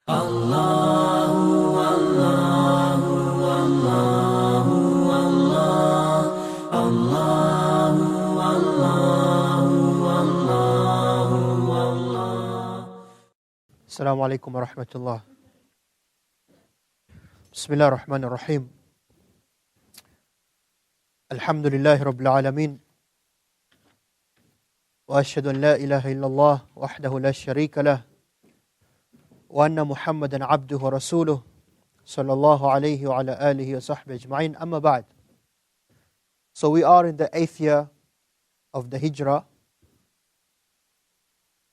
Allahu, Allahu, Allahu, Allah. Allahu, Allahu, Allahu, Allah. Assalamu alaikum wa rahmatullah. Bismillah ar-Rahman ar-Rahim. Alhamdulillahi Rabbil Alameen. Wa ashhadu an la ilaha illallah wahdahu la sharika lah. Wa anna Muhammadan abduhu wa rasuluh. Sallallahu alayhi wa ala alihi wa sahbihi ajma'in. Amma ba'd. So we are in the 8th year of the Hijrah,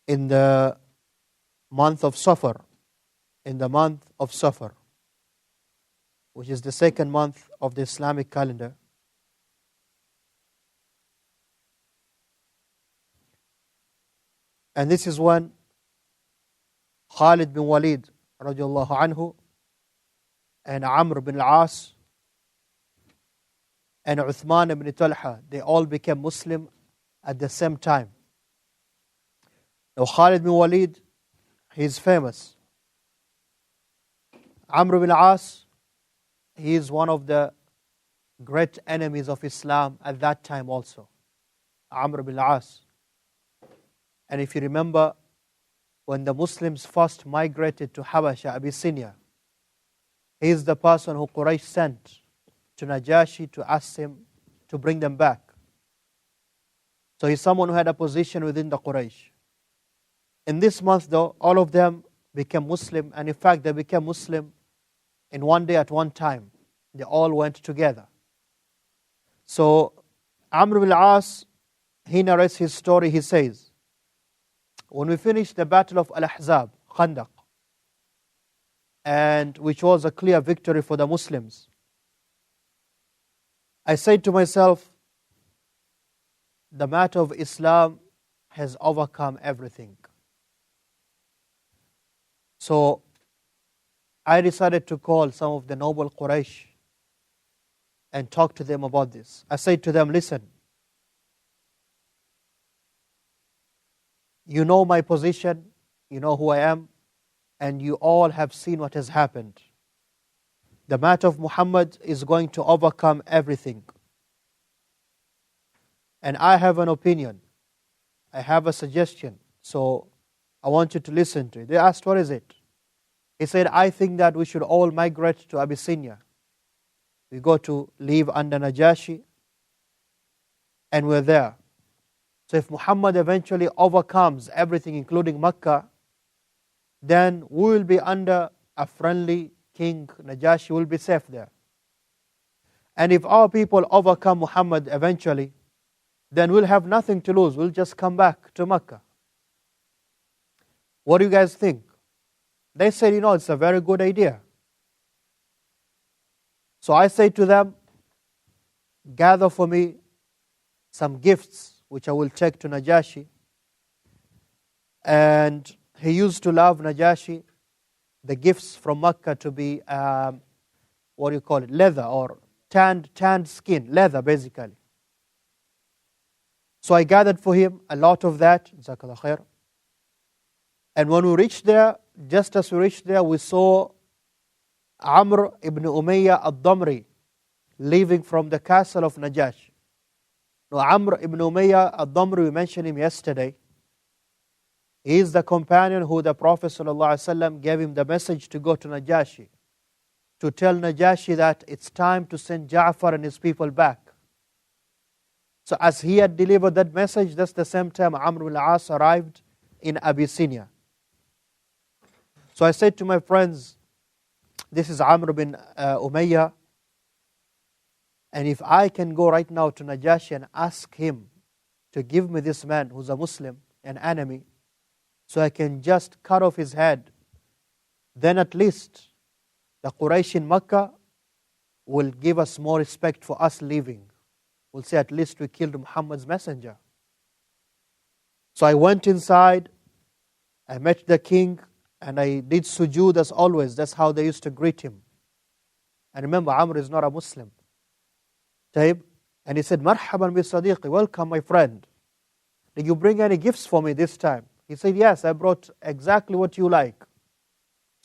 in the month of Safar, which is the second month of the Islamic calendar. And this is when Khalid bin Walid radiallahu anhu and Amr bin al-As and Uthman ibn Talha, they all became Muslim at the same time. Now Khalid bin Walid, he is famous. Amr bin al-As, he is one of the great enemies of Islam at that time also. Amr bin al-As. And if you remember, when the Muslims first migrated to Habasha, Abyssinia, he is the person who Quraysh sent to Najashi to ask him to bring them back. So he's someone who had a position within the Quraysh. In this month though, all of them became Muslim, and in fact they became Muslim in one day at one time. They all went together. So Amr bin al-As, he narrates his story. He says, when we finished the battle of Al-Ahzab, Khandaq, and which was a clear victory for the Muslims, I said to myself, the matter of Islam has overcome everything. So I decided to call some of the noble Quraysh and talk to them about this. I said to them, listen, you know my position, you know who I am, and you all have seen what has happened. The matter of Muhammad is going to overcome everything. And I have an opinion. I have a suggestion. So I want you to listen to it. They asked, what is it? He said, I think that we should all migrate to Abyssinia. We go to live under Najashi, and we're there. So if Muhammad eventually overcomes everything, including Makkah, then we will be under a friendly king, Najashi will be safe there. And if our people overcome Muhammad eventually, then we'll have nothing to lose. We'll just come back to Makkah. What do you guys think? They said, it's a very good idea. So I say to them, gather for me some gifts which I will take to Najashi. And he used to love Najashi, the gifts from Makkah to be, leather or tanned skin, leather basically. So I gathered for him a lot of that, Jazakallah khair. And when we reached there, just as we reached there, we saw Amr ibn Umayyah al-Damri leaving from the castle of Najashi. Now Amr ibn Umayyah al-Damri, we mentioned him yesterday. He is the companion who the Prophet ﷺ gave him the message to go to Najashi, to tell Najashi that it's time to send Ja'far and his people back. So as he had delivered that message, that's the same time Amr bin al-As arrived in Abyssinia. So I said to my friends, this is Amr bin Umayyah, and if I can go right now to Najashi and ask him to give me this man who's a Muslim, an enemy, so I can just cut off his head, then at least the Quraysh in Makkah will give us more respect for us leaving. We'll say at least we killed Muhammad's messenger. So I went inside, I met the king, and I did sujood as always. That's how they used to greet him. And remember, Amr is not a Muslim. And he said, Marhaban bi Sadiqi, welcome my friend. Did you bring any gifts for me this time? He said, yes, I brought exactly what you like.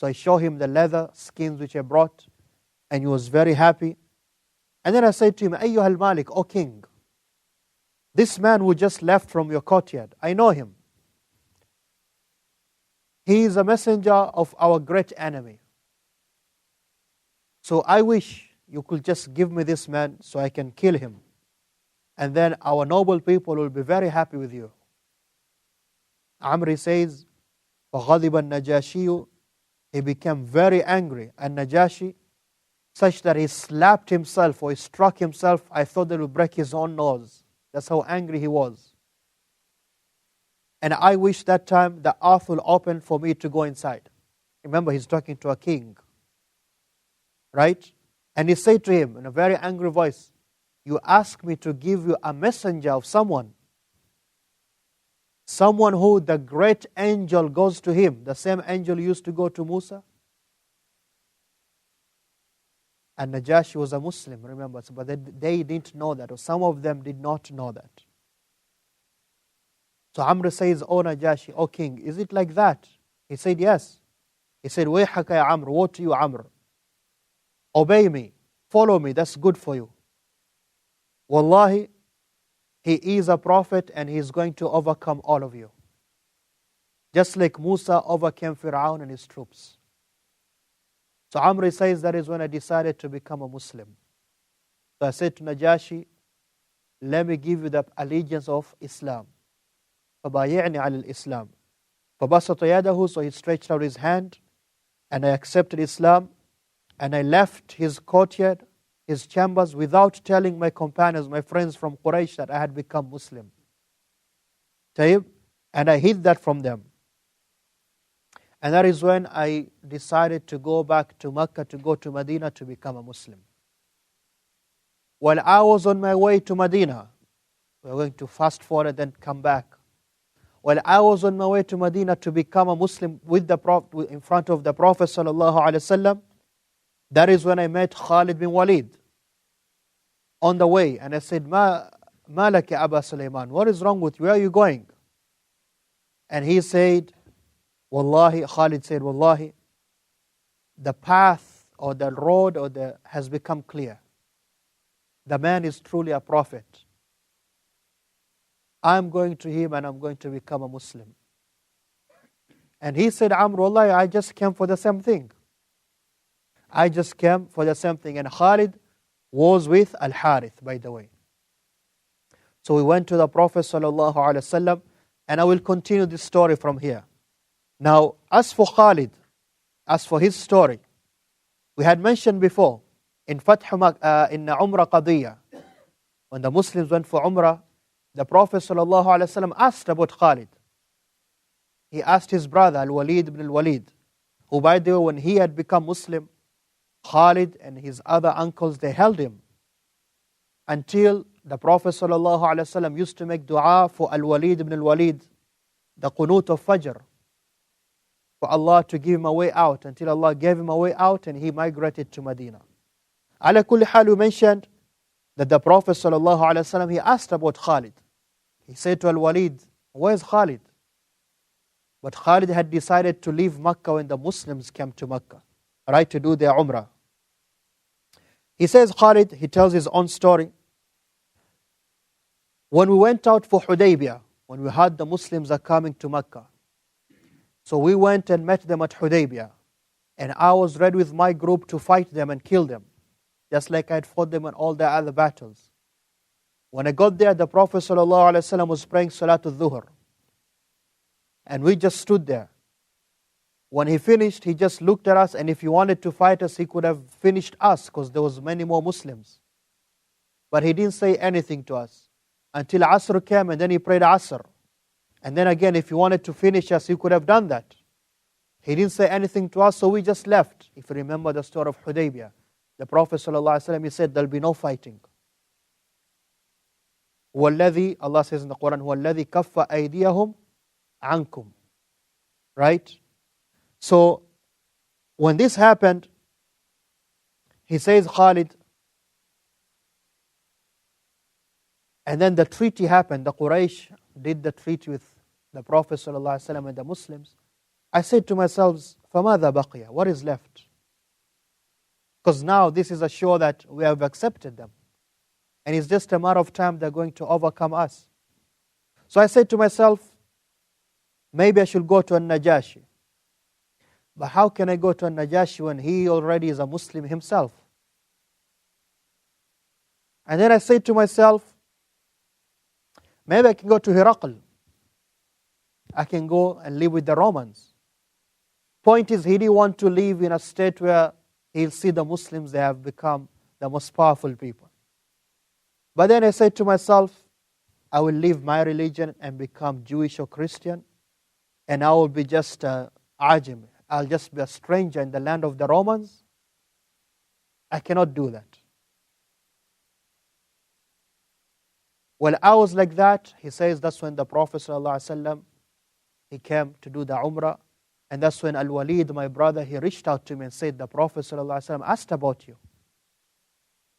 So I show him the leather skins which I brought, and he was very happy. And then I said to him, Ayyuha al-Malik, O king, this man who just left from your courtyard, I know him. He is a messenger of our great enemy. So I wish you could just give me this man so I can kill him. And then our noble people will be very happy with you. Amri says, فَغَضِبَ النَّجَاشِيُّ He became very angry. And Najashi, such that he slapped himself or he struck himself. I thought that he would break his own nose. That's how angry he was. And I wish that time the earth will open for me to go inside. Remember, he's talking to a king. Right? And he said to him in a very angry voice, you ask me to give you a messenger of someone. Someone who the great angel goes to him. The same angel used to go to Musa. And Najashi was a Muslim, remember. But they didn't know that. Or some of them did not know that. So Amr says, O Najashi, O king, is it like that? He said, yes. He said, وَيْحَكَ يَا Amr, woe to you, Amr. Obey me, follow me, that's good for you. Wallahi, he is a prophet and he is going to overcome all of you. Just like Musa overcame Fir'aun and his troops. So Amr says, that is when I decided to become a Muslim. So I said to Najashi, let me give you the allegiance of Islam. فَبَايِعْنِ عَلى الْإِسْلام فَبَسَطَ يَدَهُ So he stretched out his hand and I accepted Islam and I left his courtyard, his chambers without telling my companions, my friends from Quraysh that I had become Muslim. And I hid that from them. And that is when I decided to go back to Makkah, to go to Medina to become a Muslim. While I was on my way to Medina, we're going to fast forward and then come back. While I was on my way to Medina to become a Muslim with the Prophet, in front of the Prophet ﷺ, that is when I met Khalid bin Walid on the way. And I said, Ma laka Aba Sulaiman, what is wrong with you? Where are you going? And he said, Wallahi, Khalid said, Wallahi, the path or the road has become clear. The man is truly a prophet. I'm going to him and I'm going to become a Muslim. And he said, Amr, Wallahi, I just came for the same thing. I just came for the same thing. And Khalid was with Al-Harith, by the way. So we went to the Prophet ﷺ, and I will continue this story from here. Now, as for Khalid, as for his story, we had mentioned before, in Umrah Qadiyah, when the Muslims went for Umrah, the Prophet ﷺ asked about Khalid. He asked his brother, Al-Walid ibn al-Walid, who by the way, when he had become Muslim, Khalid and his other uncles, they held him until the Prophet ﷺ used to make dua for Al-Walid ibn al-Walid, the qunut of Fajr, for Allah to give him a way out, until Allah gave him a way out and he migrated to Medina. Ala kulli hal, we mentioned that the Prophet ﷺ, he asked about Khalid. He said to Al-Walid, where's Khalid? But Khalid had decided to leave Makkah when the Muslims came to Makkah, right, to do their Umrah. He says, Khalid, he tells his own story. When we went out for Hudaybiyah, when we heard the Muslims are coming to Makkah, so we went and met them at Hudaybiyah. And I was ready with my group to fight them and kill them, just like I had fought them in all the other battles. When I got there, the Prophet ﷺ was praying Salatul Dhuhr. And we just stood there. When he finished, he just looked at us, and if he wanted to fight us, he could have finished us, because there was many more Muslims. But he didn't say anything to us until Asr came, and then he prayed Asr. And then again, if he wanted to finish us, he could have done that. He didn't say anything to us, so we just left. If you remember the story of Hudaybiyah, the Prophet ﷺ, he said, there'll be no fighting. وَالَّذِي, Allah says in the Quran, وَالَّذِي كَفَّ أَيْدِيَهُمْ عَنْكُمْ. Right? So, when this happened, he says, Khalid, and then the treaty happened. The Quraysh did the treaty with the Prophet ﷺ and the Muslims. I said to myself, فَمَاذَا بَقِيَ? What is left? Because now this is a show that we have accepted them. And it's just a matter of time they're going to overcome us. So I said to myself, maybe I should go to An-Najashi. But how can I go to An-Najashi when he already is a Muslim himself? And then I said to myself, maybe I can go to Hijrah. I can go and live with the Romans. Point is, he didn't want to live in a state where he'll see the Muslims, they have become the most powerful people. But then I said to myself, I will leave my religion and become Jewish or Christian, and I will be just a ajim. I'll just be a stranger in the land of the Romans. I cannot do that. Well, I was like that. He says that's when the Prophet ﷺ, he came to do the Umrah. And that's when Al-Walid, my brother, he reached out to me and said, the Prophet ﷺ asked about you.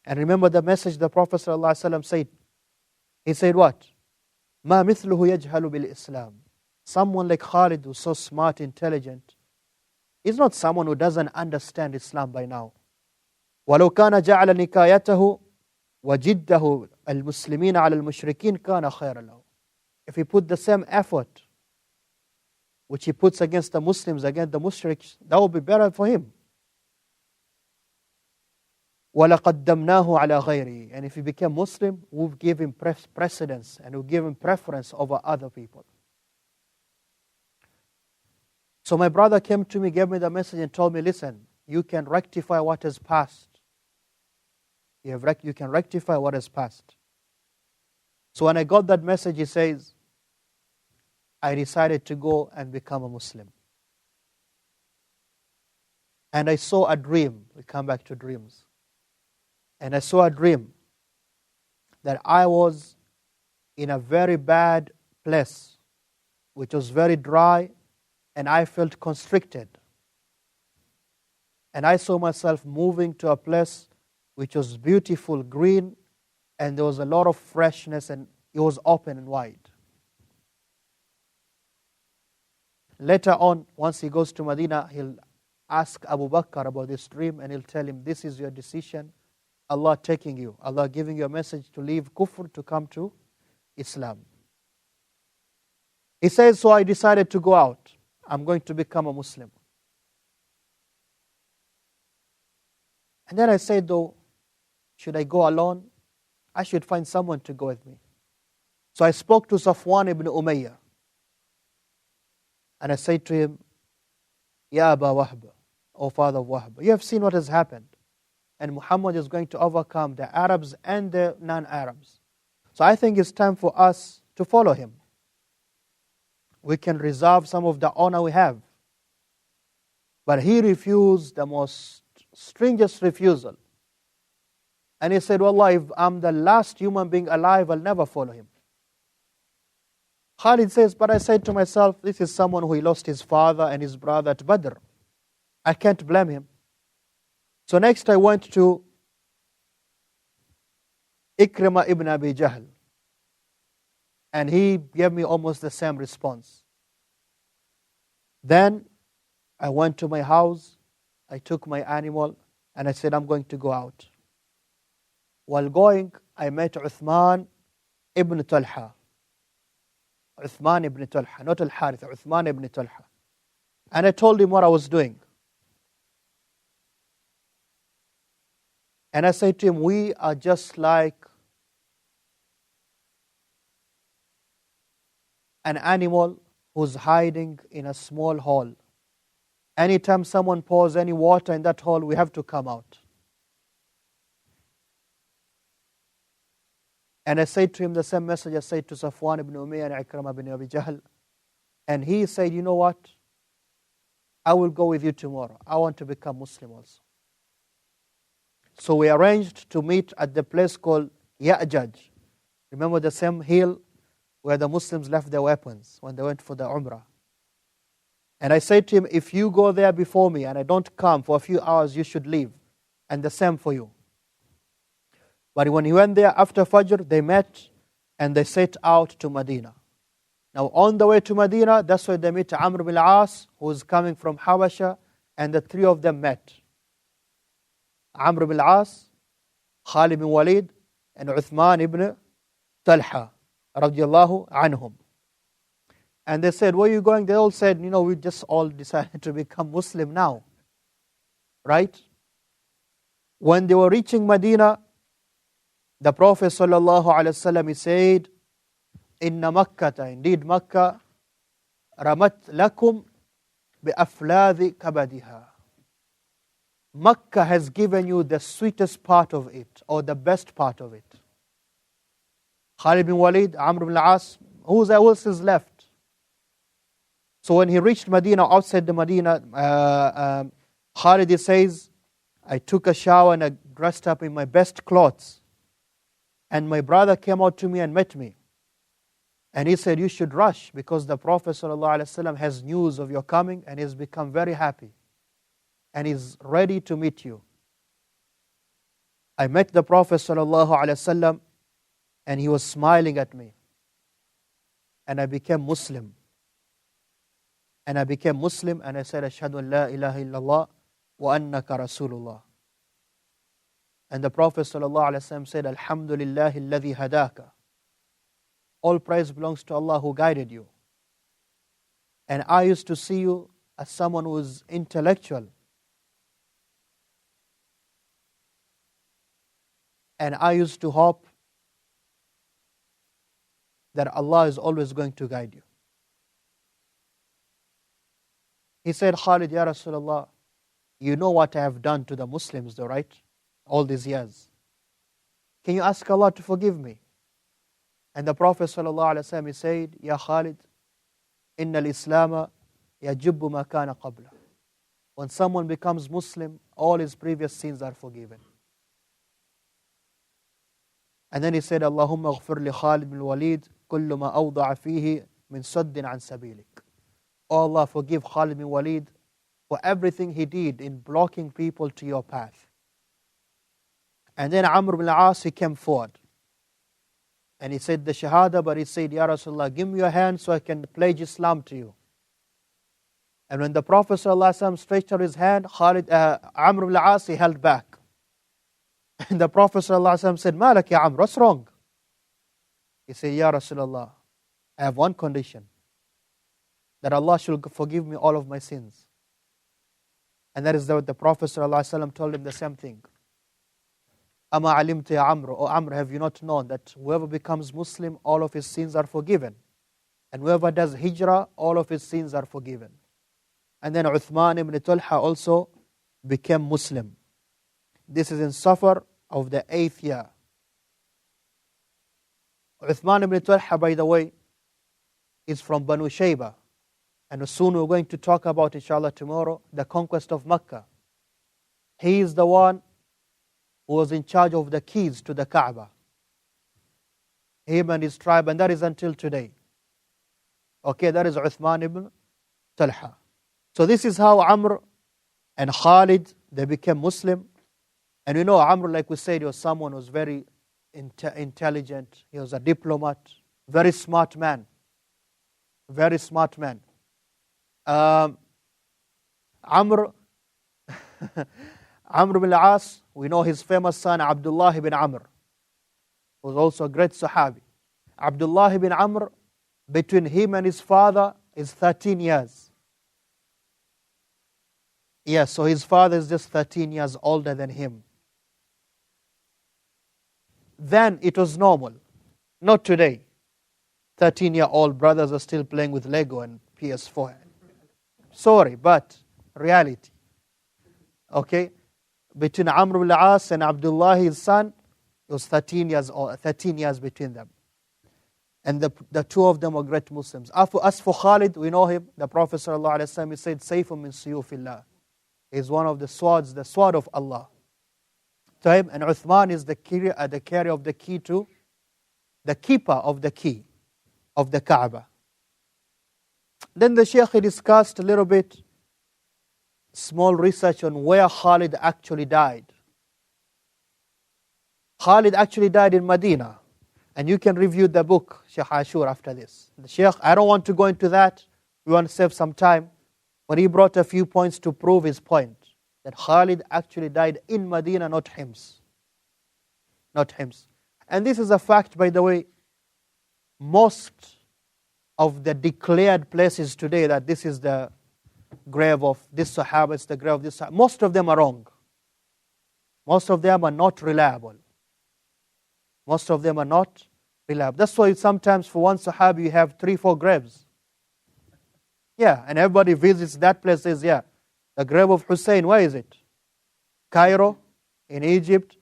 And remember the message the Prophet ﷺ said. He said what? مَا مِثْلُهُ يَجْهَلُ بِالْإِسْلَامِ. Someone like Khalid, who's so smart, intelligent, is not someone who doesn't understand Islam by now. وَلَوْ كَانَ جَعَلَ نِكَايَتَهُ وَجِدَّهُ الْمُسْلِمِينَ عَلَى الْمُشْرِكِينَ كَانَ خَيْرًا لَهُ. If he put the same effort which he puts against the Muslims, against the mushriks, that would be better for him. وَلَقَدَّمْنَاهُ عَلَى غَيْرِهِ. And if he became Muslim, we'll give him precedence and we'll give him preference over other people. So my brother came to me, gave me the message and told me, listen, you can rectify what has passed. You can rectify what has passed. So when I got that message, he says, I decided to go and become a Muslim. And I saw a dream. We come back to dreams. And I saw a dream that I was in a very bad place, which was very dry, and I felt constricted. And I saw myself moving to a place which was beautiful, green, and there was a lot of freshness, and it was open and wide. Later on, once he goes to Medina, he'll ask Abu Bakr about this dream, and he'll tell him, this is your decision. Allah taking you, Allah giving you a message to leave kufr to come to Islam. He says, so I decided to go out. I'm going to become a Muslim. And then I said, though, should I go alone? I should find someone to go with me. So I spoke to Safwan ibn Umayyah. And I said to him, Ya Aba Wahb, O father of Wahb, you have seen what has happened. And Muhammad is going to overcome the Arabs and the non-Arabs. So I think it's time for us to follow him. We can reserve some of the honor we have. But he refused the most strangest refusal. And he said, Wallah, if I'm the last human being alive, I'll never follow him. Khalid says, but I said to myself, this is someone who lost his father and his brother at Badr. I can't blame him. So next I went to Ikrimah ibn Abi Jahl. And he gave me almost the same response. Then I went to my house, I took my animal, and I said, I'm going to go out. While going, I met Uthman ibn Talha. Uthman ibn Talha, not Al-Harith, Uthman ibn Talha. And I told him what I was doing. And I said to him, we are just like an animal who's hiding in a small hole. Anytime someone pours any water in that hole, we have to come out. And I said to him the same message I said to Safwan ibn Umayyah and Ikrimah ibn Abi Jahl. And he said, you know what? I will go with you tomorrow. I want to become Muslim also. So we arranged to meet at the place called Ya'jaj. Remember the same hill where the Muslims left their weapons when they went for the Umrah. And I said to him, if you go there before me and I don't come for a few hours, you should leave. And the same for you. But when he went there after Fajr, they met and they set out to Medina. Now on the way to Medina, that's where they meet Amr bin al-As, who is coming from Habasha, and the three of them met. Amr bin al-As, Khalid bin Walid, and Uthman ibn Talha, radiallahu anhum. And they said, where are you going? They all said, we just all decided to become Muslim now. Right? When they were reaching Medina, the Prophet ﷺ, he said, Inna Makkata, indeed Makkah, ramat lakum bi'afladhi kabadiha. Makkah has given you the sweetest part of it, or the best part of it. Khalid bin Walid, Amr bin al-As, who else is left? So when he reached Medina, outside the Medina, Khalid says, I took a shower and I dressed up in my best clothes. And my brother came out to me and met me. And he said, you should rush because the Prophet ﷺ has news of your coming and he's become very happy. And he's ready to meet you. I met the Prophet ﷺ and he was smiling at me. And I became Muslim. And I became Muslim and I said, Ashhadu an la ilaha illallah wa annaka Rasulullah. And the Prophet ﷺ said, Alhamdulillahi alladhi hadaka. All praise belongs to Allah who guided you. And I used to see you as someone who is intellectual. And I used to hope that Allah is always going to guide you. He said, Khalid, Ya Rasulullah, you know what I have done to the Muslims though, right? All these years. Can you ask Allah to forgive me? And the Prophet ﷺ, he said, Ya Khalid, Inna al-Islam yajubbu ma kana qabla. When someone becomes Muslim, all his previous sins are forgiven. And then he said, Allahumma ghfir li Khalid bin Walid kullu ma awda'a fihi min saddin an sabilik. Oh Allah, forgive Khalid bin Walid for everything he did in blocking people to your path. And then Amr bin al-As, he came forward. And he said the Shahada, but he said, Ya Rasulullah, give me your hand so I can pledge Islam to you. And when the Prophet ﷺ stretched out his hand, Amr bin al-As, he held back. And the Prophet ﷺ said, Malak ya Amr, what's wrong? He said, Ya Rasulullah, I have one condition. That Allah should forgive me all of my sins. And that is what the Prophet ﷺ told him the same thing. Ama alimta ya Amr, O Amr, have you not known that whoever becomes Muslim, all of his sins are forgiven. And whoever does Hijrah, all of his sins are forgiven. And then Uthman ibn Talha also became Muslim. This is in Safar of the 8th year. Uthman ibn Talha, by the way, is from Banu Shaybah. And soon we're going to talk about, inshallah, tomorrow, the conquest of Makkah. He is the one who was in charge of the keys to the Kaaba. Him and his tribe, and that is until today. Okay, that is Uthman ibn Talha. So this is how Amr and Khalid, they became Muslim. And you know, Amr, like we said, he was someone who was very intelligent. He was a diplomat, very smart man. Very smart man. Amr bin al-As, we know his famous son Abdullah ibn Amr, who was also a great Sahabi. Abdullah ibn Amr, between him and his father is 13 years. Yes, so his father is just 13 years older than him. Then it was normal. Not today. 13-year-old brothers are still playing with Lego and PS4. Sorry, but reality. Okay? Between Amr bin al-As and Abdullah, his son, it was 13 years between them. And the two of them were great Muslims. As for Khalid, we know him. The Prophet ﷺ, he said, Sayfun min suyufillah. He's one of the swords, the sword of Allah. To him, and Uthman is the carrier of the key to, the keeper of the key of the Kaaba. Then the Shaykh discussed a little bit, small research on where Khalid actually died. Khalid actually died in Medina. And you can review the book, Shaykh Ashur, after this. The Shaykh, I don't want to go into that. We want to save some time. But he brought a few points to prove his point. That Khalid actually died in Medina, not Hims. Not Hims. And this is a fact, by the way. Most of the declared places today that this is the grave of this Sahaba, it's the grave of this Sahaba, most of them are wrong. Most of them are not reliable. Most of them are not reliable. That's why sometimes for one Sahaba you have 3-4 graves. Yeah, and everybody visits that place, says, yeah, the grave of Hussein, where is it? Cairo, in Egypt,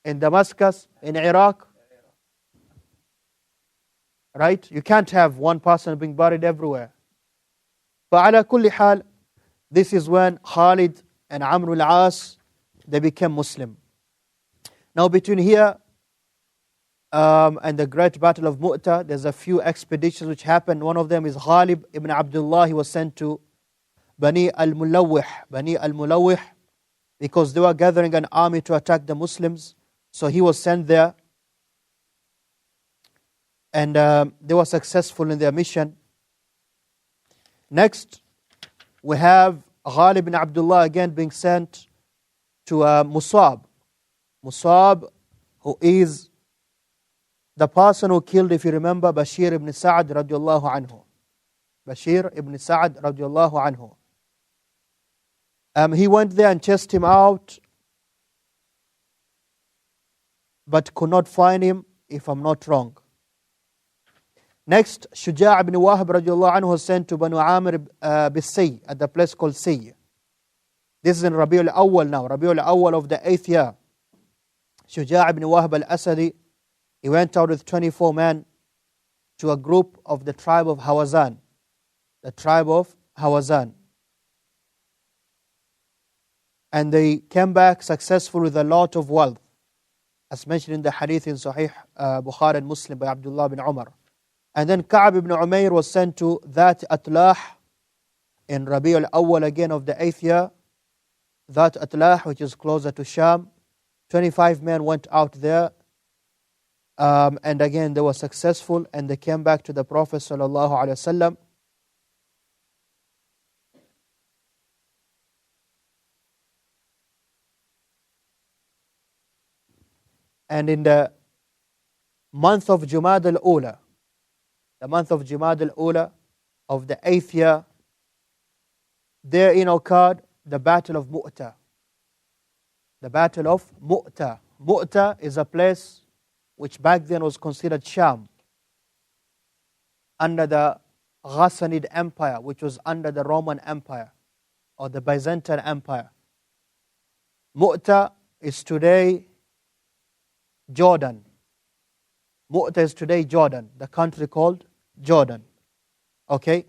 in Damascus, in Iraq. Right? You can't have one person being buried everywhere. But ala kulli hal, this is when Khalid and Amr al-As, they became Muslim. Now between here and the great battle of Mu'tah, there's a few expeditions which happened. One of them is Ghalib ibn Abdullah. He was sent to Bani al-Mulawih, because they were gathering an army to attack the Muslims. So he was sent there. And they were successful in their mission. Next, we have Ghalib ibn Abdullah again being sent to Musab. Musab, who is the person who killed, if you remember, Bashir ibn Sa'ad radiallahu anhu. Bashir ibn Sa'ad radiallahu anhu. He went there and chased him out, but could not find him, if I'm not wrong. Next, Shuja' ibn Wahab radiallahu anhu was sent to Banu Amir bis-Sayy, at the place called Sayy. This is in Rabi'ul Awwal now, Rabi'ul Awwal of the 8th year. Shuja' ibn Wahab al-Asadi, he went out with 24 men to a group of the tribe of Hawazan. The tribe of Hawazan. And they came back successful with a lot of wealth, as mentioned in the hadith in Sahih Bukhari and Muslim by Abdullah bin Umar. And then Ka'b ibn Umayr was sent to That Atlah in Rabi' al-Awwal again of the 8th year. That Atlah, which is closer to Sham. 25 men went out there. And again they were successful, and they came back to the Prophet sallallahu alaihi wasallam. And in the month of Jumad al-Ula, the month of Jumad al-Ula of the 8th year, therein occurred the Battle of Mu'tah. The Battle of Mu'tah. Mu'tah is a place which back then was considered Sham, under the Ghassanid Empire, which was under the Roman Empire or the Byzantine Empire. Mu'tah is today Jordan. Mu'tah is today Jordan, the country called Jordan. Okay?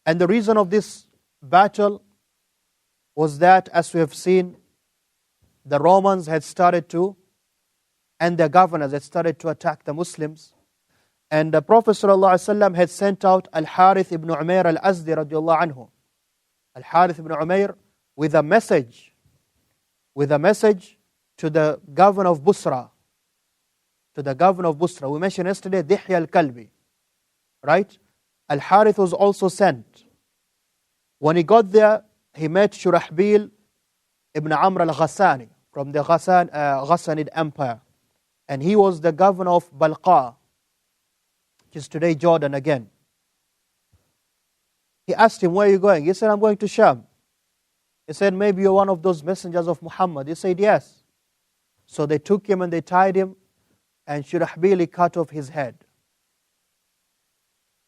And the reason of this battle was that, as we have seen, the Romans had started to, and their governors had started to attack the Muslims. And the Prophet ﷺ had sent out Al-Harith ibn Umayr al-Azdi radiallahu anhu. Al-Harith ibn Umayr with a message to the governor of Busra. To the governor of Busra. We mentioned yesterday Dihya al-Kalbi. Right? Al-Harith was also sent. When he got there, he met Shurahbil ibn Amr al-Ghassani from the Ghassanid Empire. And he was the governor of Balqa, which is today Jordan again. He asked him, where are you going? He said, I'm going to Sham. He said, maybe you're one of those messengers of Muhammad. He said, yes. So they took him and they tied him, and Shurahbil cut off his head.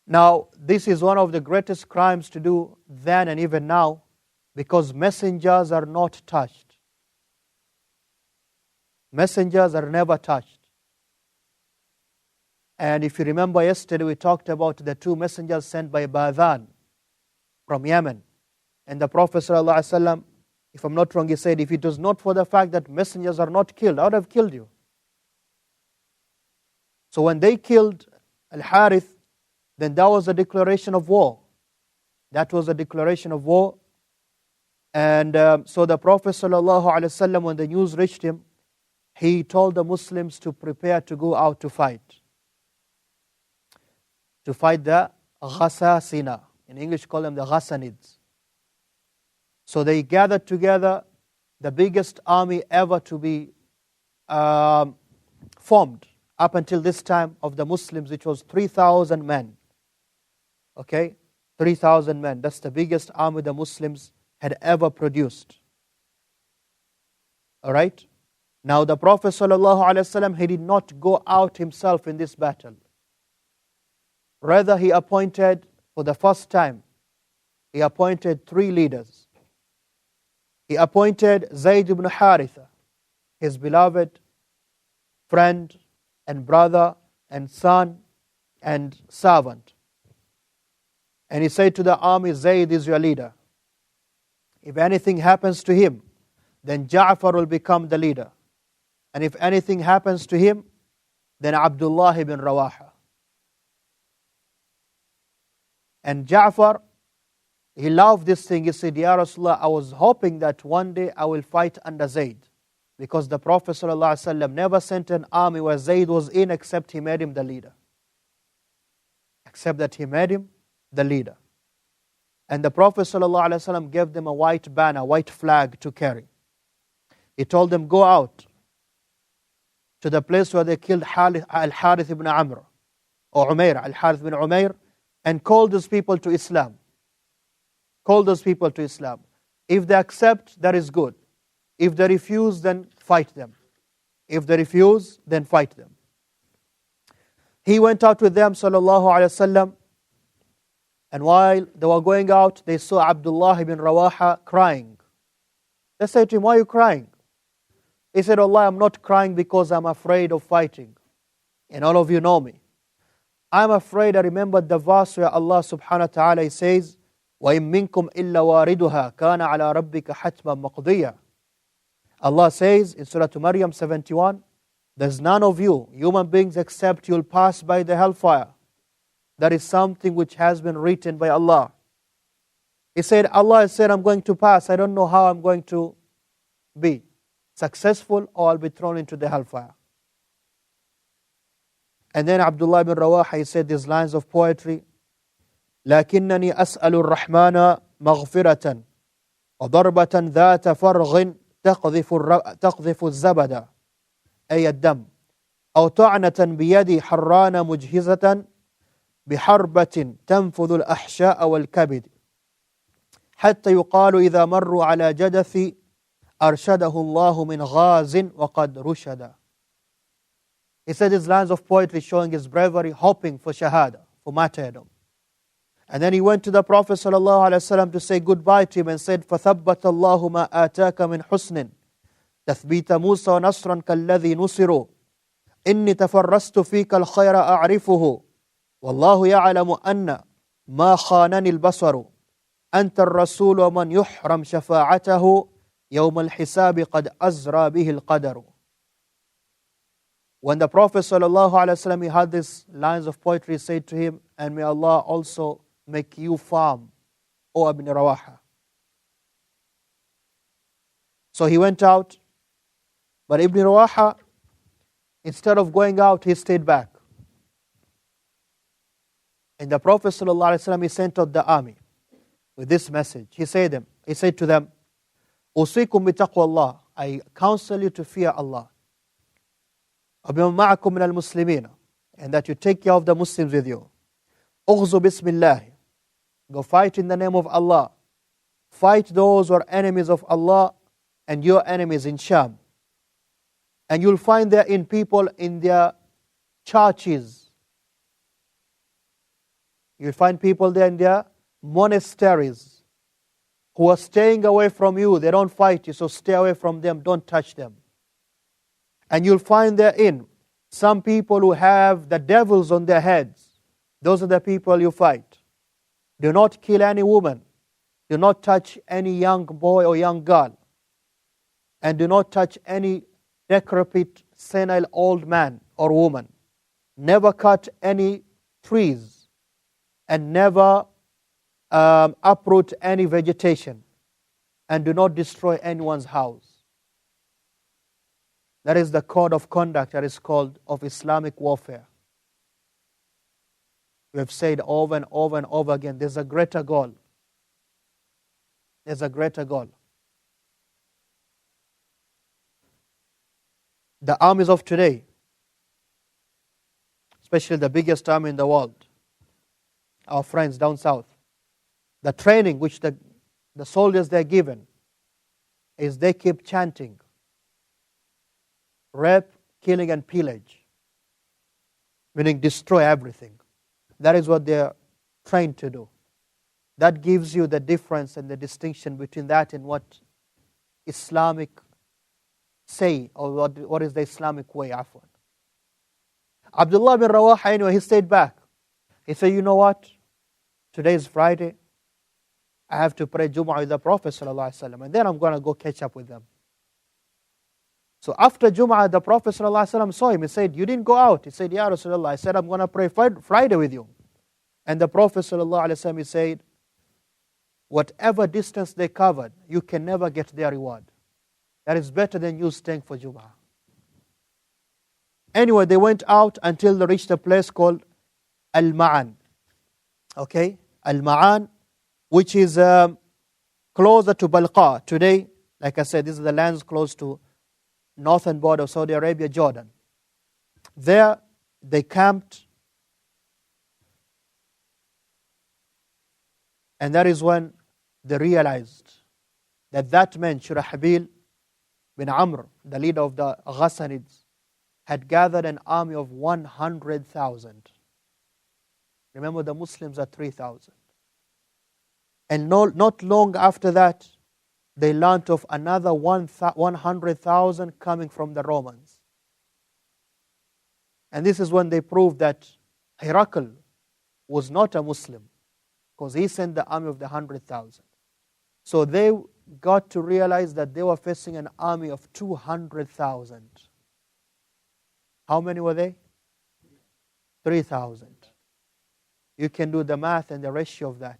Now, this is one of the greatest crimes to do then and even now, because messengers are not touched. Messengers are never touched. And if you remember yesterday, we talked about the two messengers sent by Badhan from Yemen. And the Prophet ﷺ, if I'm not wrong, he said, if it was not for the fact that messengers are not killed, I would have killed you. So when they killed Al-Harith, then that was a declaration of war. That was a declaration of war. And so the Prophet ﷺ, when the news reached him, he told the Muslims to prepare to go out to fight. To fight the Ghasasina. In English, call them the Ghassanids. So they gathered together, the biggest army ever to be formed up until this time of the Muslims, which was 3,000 men. Okay? 3,000 men. That's the biggest army the Muslims had ever produced. Alright? Now the Prophet ﷺ, he did not go out himself in this battle. Rather, he appointed, for the first time, he appointed 3 leaders. He appointed Zayd ibn Haritha, his beloved friend and brother and son and servant. And he said to the army, Zayd is your leader. If anything happens to him, then Ja'far will become the leader. And if anything happens to him, then Abdullah ibn Rawaha. And Ja'far, he loved this thing. He said, Ya Rasulullah, I was hoping that one day I will fight under Zayd. Because the Prophet ﷺ never sent an army where Zayd was in except he made him the leader. Except that he made him the leader. And the Prophet ﷺ gave them a white banner, white flag to carry. He told them, go out to the place where they killed Al-Harith ibn Amr, or Umair, Al-Harith ibn Umair, and call those people to Islam. Call those people to Islam. If they accept, that is good. If they refuse, then fight them. If they refuse, then fight them. He went out with them, sallallahu alayhi wasallam, and while they were going out, they saw Abdullah ibn Rawaha crying. They said to him, why are you crying? He said, Allah, I'm not crying because I'm afraid of fighting. And all of you know me. I'm afraid. I remembered the verse where Allah subhanahu wa ta'ala says, وَإِن مِّنكُمْ إِلَّا وَارِدُهَا كَانَ عَلَى رَبِّكَ حَتْمًا مَقْضِيًّا. Allah says in Surah Maryam 71, there's none of you, human beings, except you'll pass by the hellfire. That is something which has been written by Allah. He said, Allah said, I'm going to pass. I don't know how I'm going to be successful or I'll be thrown into the hellfire. And then Abdullah ibn Rawaha, he said these lines of poetry, لكنني أسأل الرحمن مغفرة وضربة ذات فرغ تقذف الزبد أي الدم أو طعنة بيدي حران مجهزة بحربة تنفذ الأحشاء والكبد حتى يقال إذا مروا على جدث أرشده الله من غاز وقد رشد. He said these lines of poetry showing his bravery, hoping for shahada, for martyrdom. And then he went to the Prophet ﷺ to say goodbye to him and said, فَثَبَّتَ اللَّهُ مَا آتَاكَ مِنْ حُسْنٍ تَثْبِيتَ مُوسَى وَنَصْرًا كَالَّذِي نُصِرُوا إِنِّي تَفَرَّسْتُ فِيكَ الْخَيْرَ أَعْرِفُهُ وَاللَّهُ يَعْلَمُ أَنَّ مَا خَانَنِ الْبَصَرُ أَنْتَ الرَّسُولُ وَمَنْ يُحْرَمْ شَفَاعَتَهُ يَوْمَ الْحِسَابِ قَدْ أَزْرَى بِهِ الْقَدَرُ. When the Prophet ﷺ, he heard these lines of poetry, he said to him, and may Allah also make you firm, O Ibn Rawaha. So he went out, but Ibn Rawaha, instead of going out, he stayed back. And the Prophet ﷺ, he sent out the army with this message. He said to them, أوصيكم بتقوى الله, I counsel you to fear Allah. وبمن معكم من المسلمين, and that you take care of the Muslims with you. أغزوا بسم الله, go fight in the name of Allah. Fight those who are enemies of Allah and your enemies in Sham. And you'll find there in people in their churches. You'll find people there in their monasteries who are staying away from you. They don't fight you, so stay away from them, don't touch them. And you'll find therein some people who have the devils on their heads. Those are the people you fight. Do not kill any woman. Do not touch any young boy or young girl. And do not touch any decrepit, senile old man or woman. Never cut any trees. And never uproot any vegetation. And do not destroy anyone's house. That is the code of conduct that is called of Islamic warfare. We have said over and over and over again, there's a greater goal. There's a greater goal. The armies of today, especially the biggest army in the world, our friends down south, the training which the soldiers they're given is they keep chanting, rape, killing and pillage, meaning destroy everything. That is what they're trained to do. That gives you the difference and the distinction between that and what Islamic say, or what is the Islamic way, afwan. Abdullah bin Rawaha, anyway, he stayed back. He said, you know what? Today is Friday. I have to pray Jum'ah with the Prophet ﷺ, and then I'm going to go catch up with them. So after Jum'ah, the Prophet ﷺ saw him. He said, you didn't go out. He said, Ya Rasulullah, I said, I'm going to pray Friday with you. And the Prophet ﷺ, he said, whatever distance they covered, you can never get their reward. That is better than you staying for Jum'ah. Anyway, they went out until they reached a place called Al-Ma'an. Okay? Al-Ma'an, which is closer to Balqa. Today, like I said, these are the lands close to northern border of Saudi Arabia, Jordan. There, they camped. And that is when they realized that that man, Shurahbil bin Amr, the leader of the Ghassanids, had gathered an army of 100,000. Remember, the Muslims are 3,000. And not long after that, they learnt of another 100,000 coming from the Romans. And this is when they proved that Raheequl was not a Muslim, because he sent the army of the 100,000. So they got to realize that they were facing an army of 200,000. How many were they? 3,000. You can do the math and the ratio of that.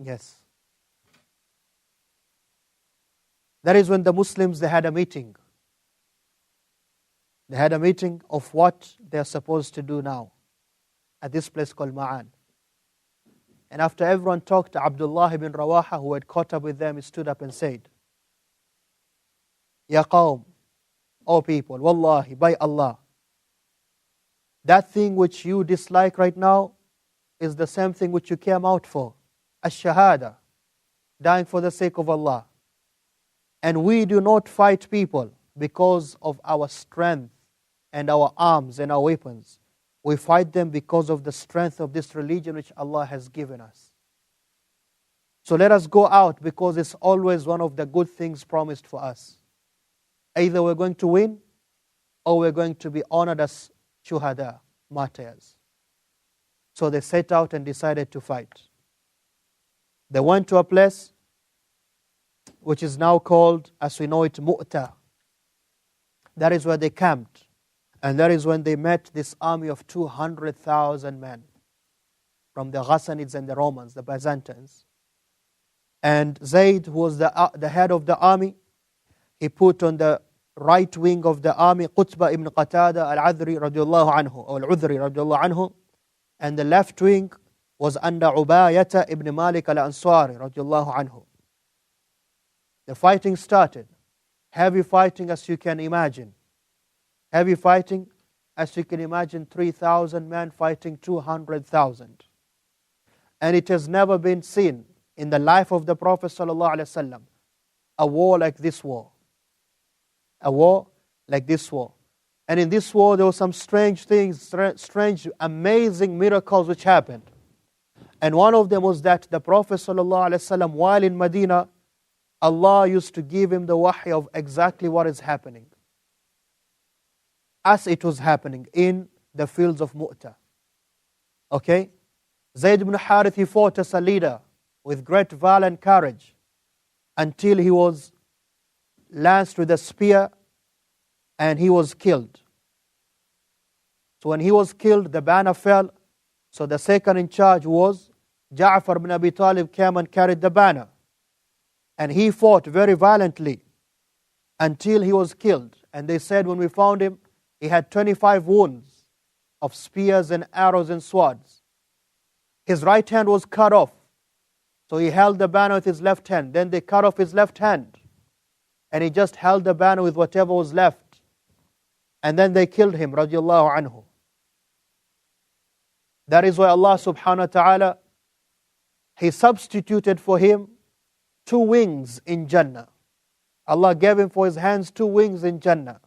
Yes. That is when the Muslims, they had a meeting. They had a meeting of what they are supposed to do now at this place called Ma'an. And after everyone talked, Abdullah ibn Rawaha, who had caught up with them, he stood up and said, Ya qawm, O people, wallahi, by Allah, that thing which you dislike right now is the same thing which you came out for. Ash-shahada, dying for the sake of Allah. And we do not fight people because of our strength and our arms and our weapons. We fight them because of the strength of this religion which Allah has given us. So let us go out, because it's always one of the good things promised for us. Either we're going to win or we're going to be honored as shuhada, martyrs. So they set out and decided to fight. They went to a place which is now called, as we know it, Mu'tah. That is where they camped. And that is when they met this army of 200,000 men from the Ghassanids and the Romans, the Byzantines. And Zayd, who was the head of the army, he put on the right wing of the army Qutbah ibn Qatada al-Adhri radiallahu anhu, or al-Udhri radiallahu anhu, and the left wing was under Ubayyata ibn Malik al-Ansari radiallahu anhu. The fighting started. Heavy fighting, as you can imagine. Heavy fighting, as you can imagine, 3,000 men fighting 200,000. And it has never been seen in the life of the Prophet ﷺ a war like this war. A war like this war. And in this war, there were some strange things, strange, amazing miracles which happened. And one of them was that the Prophet ﷺ, while in Medina, Allah used to give him the wahy of exactly what is happening, as it was happening in the fields of Mu'tah. Okay? Zayd ibn Harith, he fought as a leader with great valor and courage until he was lanced with a spear and he was killed. So when he was killed, the banner fell. So the second in charge was Ja'far ibn Abi Talib, came and carried the banner. And he fought very violently until he was killed. And they said when we found him, he had 25 wounds of spears and arrows and swords. His right hand was cut off. So he held the banner with his left hand. Then they cut off his left hand. And he just held the banner with whatever was left. And then they killed him, radiallahu anhu. That is why Allah subhanahu wa ta'ala, He substituted for him 2 wings in Jannah. Allah gave him for his hands 2 wings in Jannah.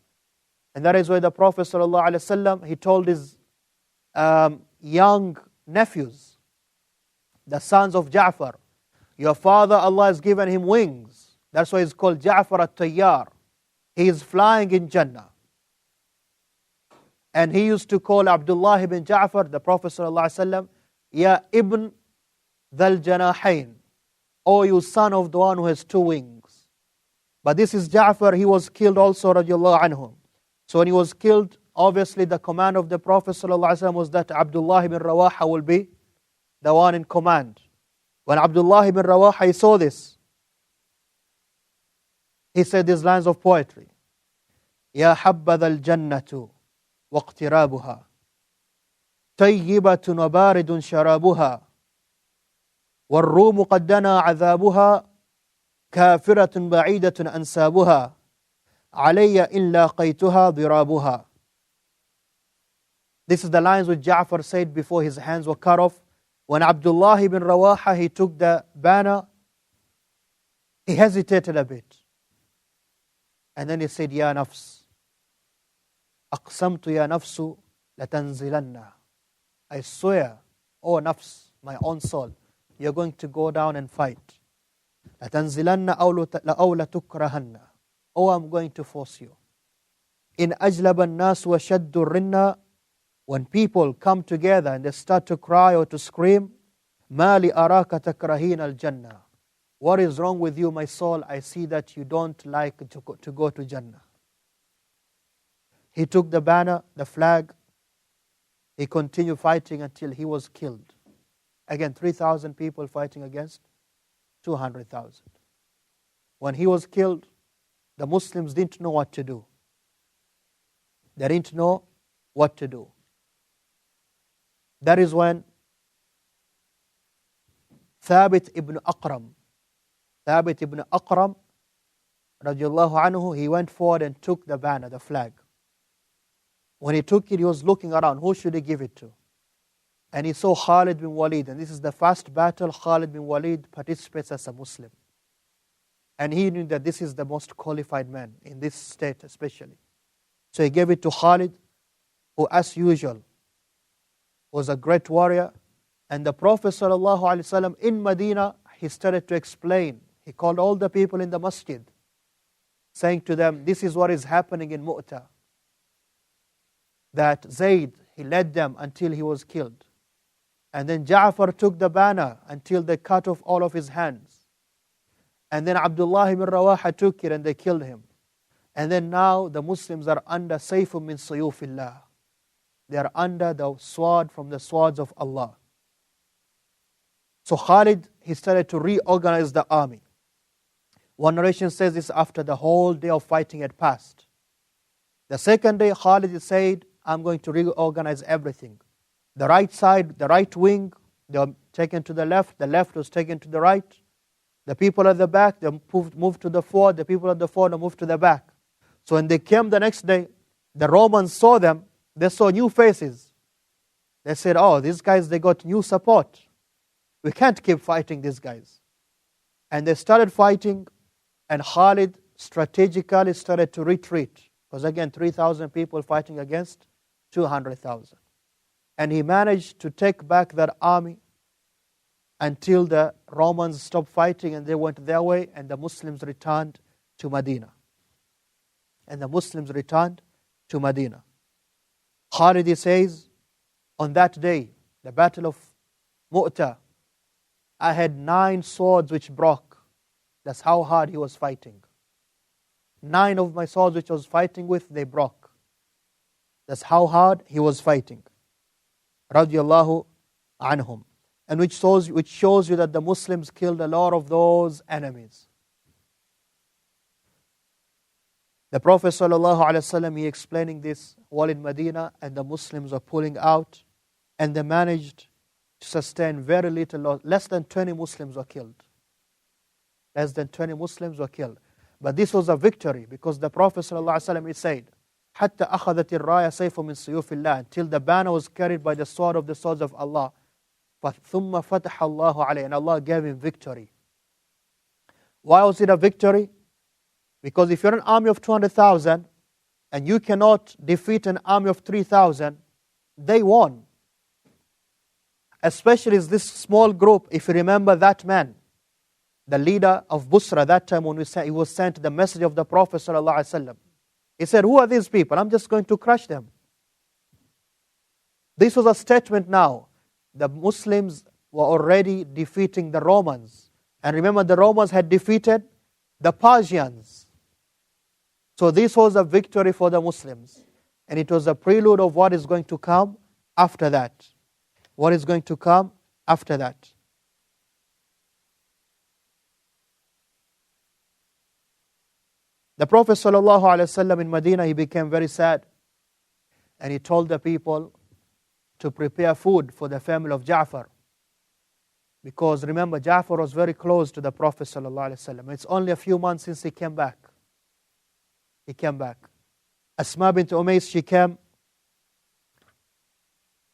And that is why the Prophet sallallahu alaihi wasallam, he told his young nephews, the sons of Ja'far, your father, Allah has given him wings. That's why he's called Ja'far at-Tayyar. He is flying in Jannah. And he used to call Abdullah ibn Ja'far, the Prophet sallallahu alaihi wasallam, Ya ibn dhal janahayn, O you son of the one who has 2 wings. But this is Ja'far, he was killed also, radiallahu anhu. So when he was killed, obviously the command of the Prophet ﷺ was that Abdullah ibn Rawaha will be the one in command. When Abdullah ibn Rawaha he saw this, he said these lines of poetry. Ya habbadha al-jannatu waqtirabuha tayyibatun wa baridun sharabuha والروم قد دنا عذابها كافرة بعيدة أنسابها علي إن لاقيتها ضرابها. This is the lines which Ja'far said before his hands were cut off. When Abdullah ibn Rawaha, he took the banner, he hesitated a bit. And then he said, Ya nafs, aqsamtu ya nafsu latanzilanna. I swear, O nafs, my own soul, you're going to go down and fight. لَتَنْزِلَنَّ أَوْ لَتُكْرَهَنَّ. Oh, I'm going to force you. In أَجْلَبَ النَّاسُ وَشَدُّ الرِّنَّ. When people come together and they start to cry or to scream, مَا لِأَرَاكَ تَكْرَهِينَ الْجَنَّةِ. What is wrong with you, my soul? I see that you don't like to go to Jannah. He took the banner, the flag. He continued fighting until he was killed. Again, 3,000 people fighting against 200,000. When he was killed, the Muslims didn't know what to do. They didn't know what to do. That is when Thabit ibn Aqram, radiallahu anhu, he went forward and took the banner, the flag. When he took it, he was looking around. Who should he give it to? And he saw Khalid bin Walid. And this is the first battle Khalid bin Walid participates as a Muslim. And he knew that this is the most qualified man in this state especially. So he gave it to Khalid, who as usual was a great warrior. And the Prophet ﷺ in Medina, he started to explain. He called all the people in the Masjid, saying to them, this is what is happening in Mu'tah. That Zayd, he led them until he was killed. And then Ja'far took the banner until they cut off all of his hands. And then Abdullah ibn Rawaha took it and they killed him. And then now the Muslims are under sayfun min suyufillah. They are under the sword from the swords of Allah. So Khalid, he started to reorganize the army. One narration says this after the whole day of fighting had passed. The second day, Khalid said, I'm going to reorganize everything. The right side, the right wing, they were taken to the left was taken to the right. The people at the back, they moved to the fort, the people at the fort moved to the back. So when they came the next day, the Romans saw them, they saw new faces. They said, oh, these guys, they got new support. We can't keep fighting these guys. And they started fighting, and Khalid strategically started to retreat. Because again, 3,000 people fighting against 200,000. And he managed to take back that army until the Romans stopped fighting and they went their way and the Muslims returned to Medina. Khalid says, on that day, the battle of Mu'tah, I had 9 swords which broke. That's how hard he was fighting. 9 of my swords which I was fighting with, they broke. That's how hard he was fighting. Radiallahu anhum. And which shows you that the Muslims killed a lot of those enemies. The Prophet ﷺ, he explaining this while in Medina, and the Muslims are pulling out, and they managed to sustain very little loss. Less than 20 Muslims were killed. Less than 20 Muslims were killed. But this was a victory, because the Prophet ﷺ, he said, حتى أخذت الراية سيف من سيوف الله, until the banner was carried by the sword of the swords of Allah. ثم فتح الله عليه, and Allah gave him victory. Why was it a victory? Because if you're an army of 200,000 and you cannot defeat an army of 3,000, they won. Especially this small group, if you remember that man, the leader of Busra, that time when he was sent the message of the Prophet ﷺ. He said, who are these people? I'm just going to crush them. This was a statement now. The Muslims were already defeating the Romans. And remember, the Romans had defeated the Persians. So this was a victory for the Muslims. And it was a prelude of what is going to come after that. What is going to come after that. The Prophet ﷺ in Medina, he became very sad. And he told the people to prepare food for the family of Ja'far. Because remember, Ja'far was very close to the Prophet ﷺ. It's only a few months since he came back. He came back. Asma bint Umays, she came,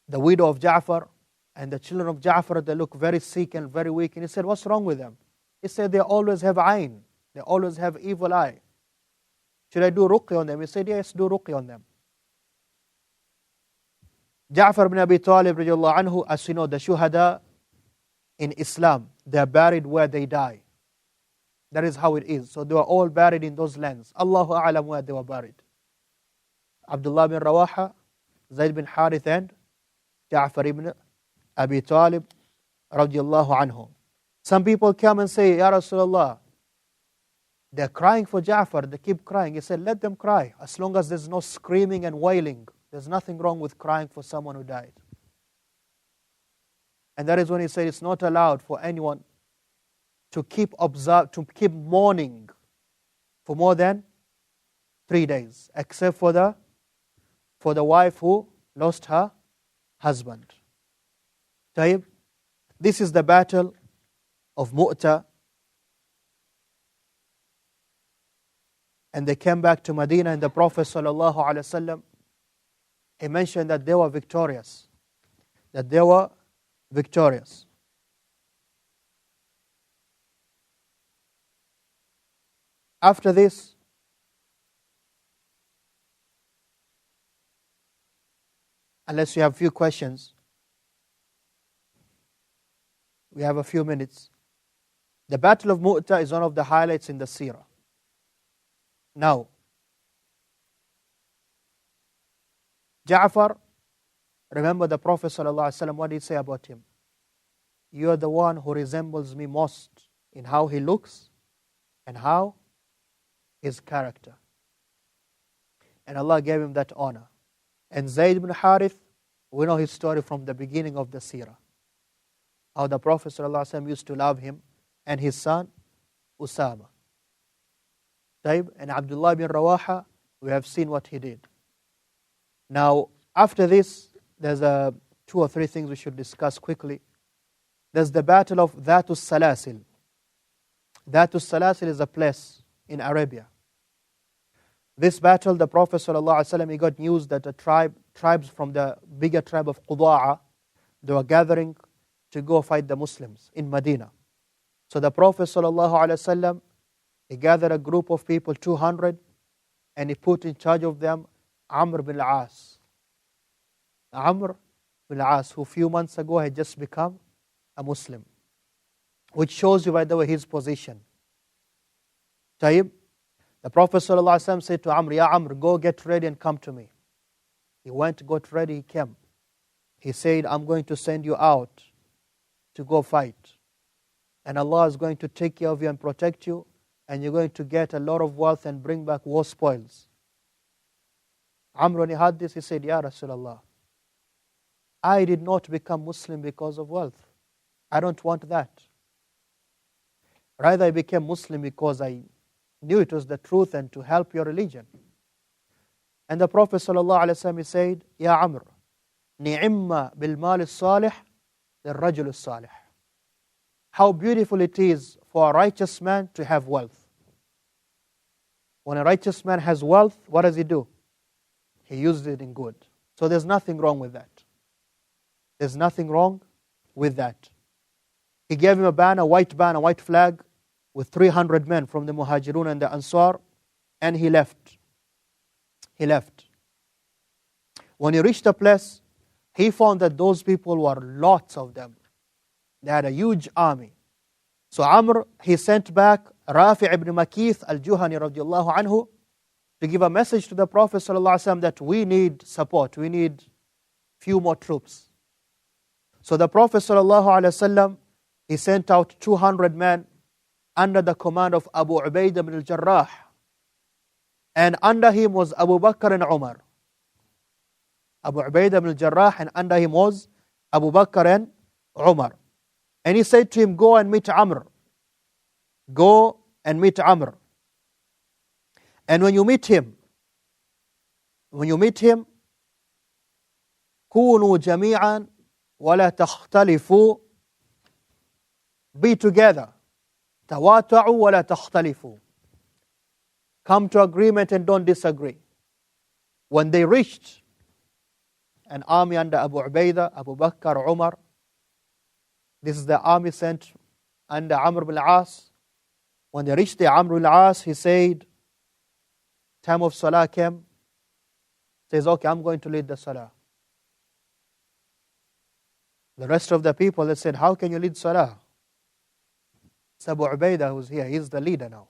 the widow of Ja'far, and the children of Ja'far, they look very sick and very weak. And he said, what's wrong with them? He said, they always have ayn. They always have evil eye. Should I do ruqya on them? He said, yes, do ruqya on them. Ja'far ibn Abi Talib, radiallahu anhu, as you know, the shuhada in Islam, they are buried where they die. That is how it is. So they were all buried in those lands. Allahu a'lam where they were buried. Abdullah bin Rawaha, Zayd bin Harith, and Ja'far ibn Abi Talib, radiallahu anhu. Some people come and say, Ya Rasulullah, they're crying for Ja'far, they keep crying. He said, let them cry, as long as there's no screaming and wailing. There's nothing wrong with crying for someone who died. And that is when he said it's not allowed for anyone to keep mourning for more than 3 days, except for the wife who lost her husband. Taib, this is the battle of Mu'tah. And they came back to Medina, and the Prophet ﷺ, he mentioned that they were victorious. That they were victorious. After this, unless you have a few questions, we have a few minutes. The Battle of Mu'tah is one of the highlights in the Seerah. Now, Ja'far, remember the Prophet ﷺ, what did he say about him? You are the one who resembles me most in how he looks and how his character. And Allah gave him that honor. And Zayd ibn Harith, we know his story from the beginning of the Seerah. How the Prophet ﷺ used to love him and his son, Usama. And Abdullah bin Rawaha, we have seen what he did. Now, after this, there's 2 or 3 things we should discuss quickly. There's the battle of Dhatus Salasil. Dhatus Salasil is a place in Arabia. This battle, the Prophet ﷺ, he got news that tribes from the bigger tribe of Quda'a, they were gathering to go fight the Muslims in Medina. So the Prophet ﷺ, he gathered a group of people, 200, and he put in charge of them Amr bin al-As. Amr bin al-As, who a few months ago had just become a Muslim. Which shows you, by the way, his position. Tayyib, the Prophet ﷺ said to Amr, Ya Amr, go get ready and come to me. He went, got ready, he came. He said, I'm going to send you out to go fight. And Allah is going to take care of you and protect you. And you're going to get a lot of wealth and bring back war spoils. Amr, when he heard this, he said, Ya Rasulullah, I did not become Muslim because of wealth. I don't want that. Rather, I became Muslim because I knew it was the truth and to help your religion. And the Prophet ﷺ said, Ya Amr, ni'imma bil mal salih lil rajul salih. How beautiful it is for a righteous man to have wealth. When a righteous man has wealth, what does he do? He uses it in good. So there's nothing wrong with that. There's nothing wrong with that. He gave him a banner, a white flag, with 300 men from the Muhajirun and the Ansar, and he left. He left. When he reached the place, he found that those people were lots of them. They had a huge army. So Amr, he sent back Rafi' ibn Makith al-Juhani radiallahu anhu to give a message to the Prophet ﷺ that we need support, we need few more troops. So the Prophet ﷺ, he sent out 200 men under the command of Abu Ubaidah ibn al-Jarrah. And under him was Abu Bakr and Umar. Abu Ubaidah ibn al-Jarrah, and under him was Abu Bakr and Umar. And he said to him, go and meet Amr. Go and meet Amr. And when you meet him, كونوا جميعا ولا تختلفوا. Be together. تواتعوا ولا تختلفوا. Come to agreement and don't disagree. When they reached an army under Abu Ubaidah, Abu Bakr, Umar, this is the army sent under Amr ibn al-As. When they reached the Amr ibn al-As, he said, time of Salah came, says, okay, I'm going to lead the Salah. The rest of the people, they said, how can you lead Salah? It's Abu Ubaidah who's here, he's the leader now.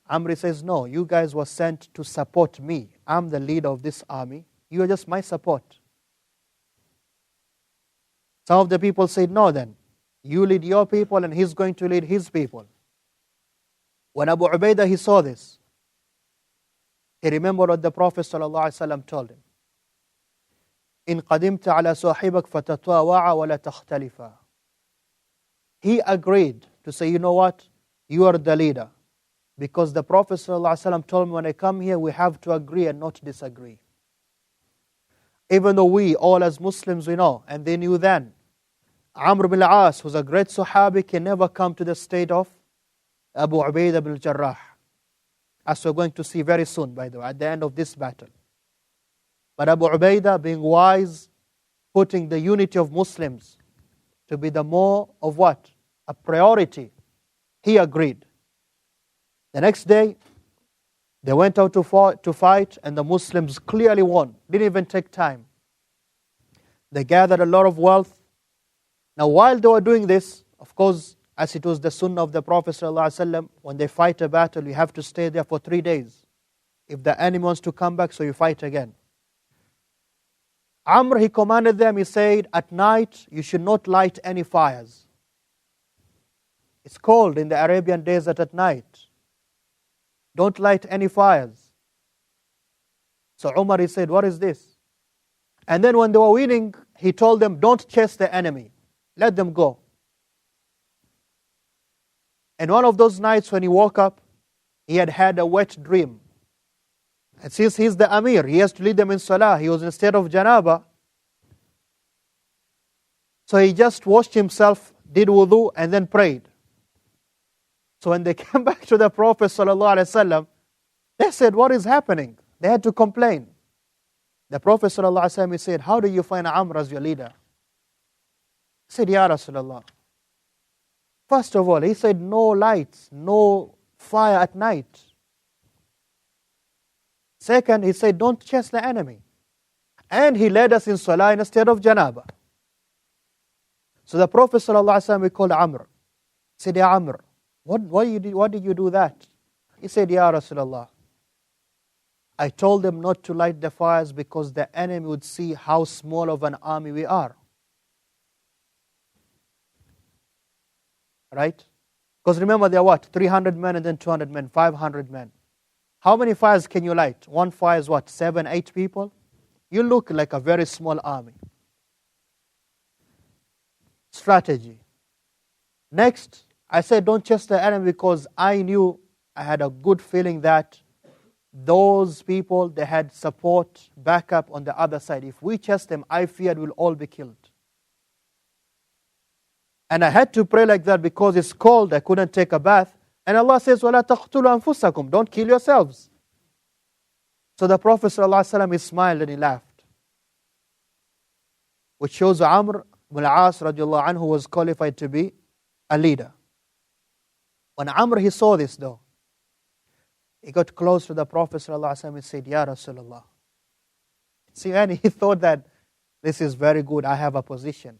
Amr says, no, you guys were sent to support me. I'm the leader of this army. You are just my support. Some of the people said, no then, you lead your people and he's going to lead his people. When Abu Ubaidah, he saw this, he remembered what the Prophet ﷺ told him. إن قدمت على صاحبك فتطاوعا ولا تختلفا. He agreed to say, you know what, you are the leader. Because the Prophet ﷺ told me, when I come here, we have to agree and not disagree. Even though we, all as Muslims, we know, and they knew then, Amr ibn al-As, who's a great Sahabi, can never come to the state of Abu Ubaidah ibn al-Jarrah. As we're going to see very soon, by the way, at the end of this battle. But Abu Ubaidah, being wise, putting the unity of Muslims to be the more of what? A priority. He agreed. The next day, they went out to fight, and the Muslims clearly won. Didn't even take time. They gathered a lot of wealth. Now, while they were doing this, of course, as it was the sunnah of the Prophet ﷺ, when they fight a battle, you have to stay there for 3 days. If the enemy wants to come back, so you fight again. Amr, he commanded them, he said, at night, you should not light any fires. It's cold in the Arabian desert at night. Don't light any fires. So Umar, he said, what is this? And then when they were winning, he told them, don't chase the enemy. Let them go. And one of those nights when he woke up, he had a wet dream. And since he's the Amir, he has to lead them in Salah. He was in a state of Janaba. So he just washed himself, did wudu, and then prayed. So when they came back to the Prophet ﷺ, they said, what is happening? They had to complain. The Prophet ﷺ said, how do you find Amr as your leader? He said, Ya Rasulullah. First of all, he said, no lights, no fire at night. Second, he said, don't chase the enemy. And he led us in Salah in a state of Janaba. So the Prophet ﷺ, we called Amr. He said, Ya Amr, why did you do that? He said, Ya Rasulullah, I told them not to light the fires because the enemy would see how small of an army we are. Right? Because remember, there are what? 300 men and then 200 men, 500 men. How many fires can you light? One fire is what? 7, 8 people? You look like a very small army. Strategy. Next, I said don't chase the enemy because I knew I had a good feeling that those people, they had support, backup on the other side. If we chase them, I feared we'll all be killed. And I had to pray like that because it's cold, I couldn't take a bath. And Allah says, وَلَا تَقْتُلُوا أَنفُسَكُمْ, don't kill yourselves. So the Prophet ﷺ, he smiled and he laughed. Which shows Amr ibn al-As radiallahu anhu was qualified to be a leader. When Amr, he saw this though, he got close to the Prophet ﷺ and said, Ya Rasulullah. See, and he thought that this is very good, I have a position.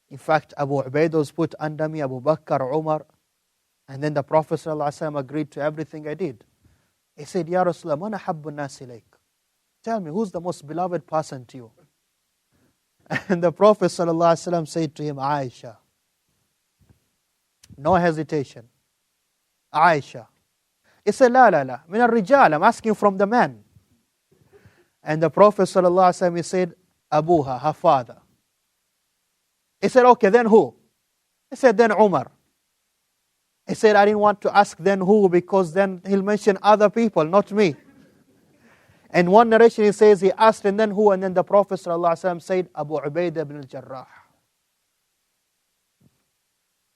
In fact, Abu Ubaidah was put under me, Abu Bakr, Umar, and then the Prophet ﷺ agreed to everything I did. He said, Ya Rasulullah, man ahabbu an-nas ilayk? Tell me, who's the most beloved person to you? And the Prophet ﷺ said to him, Aisha. No hesitation. Aisha. He said, La la la, min al-rijal, I'm asking from the man. And the Prophet ﷺ, he said, Abuha, her father. He said, okay, then who? He said, then Umar. He said, I didn't want to ask then who, because then he'll mention other people, not me. And one narration he says, he asked and then who, and then the Prophet ﷺ said, Abu Ubaidah ibn al-Jarrah.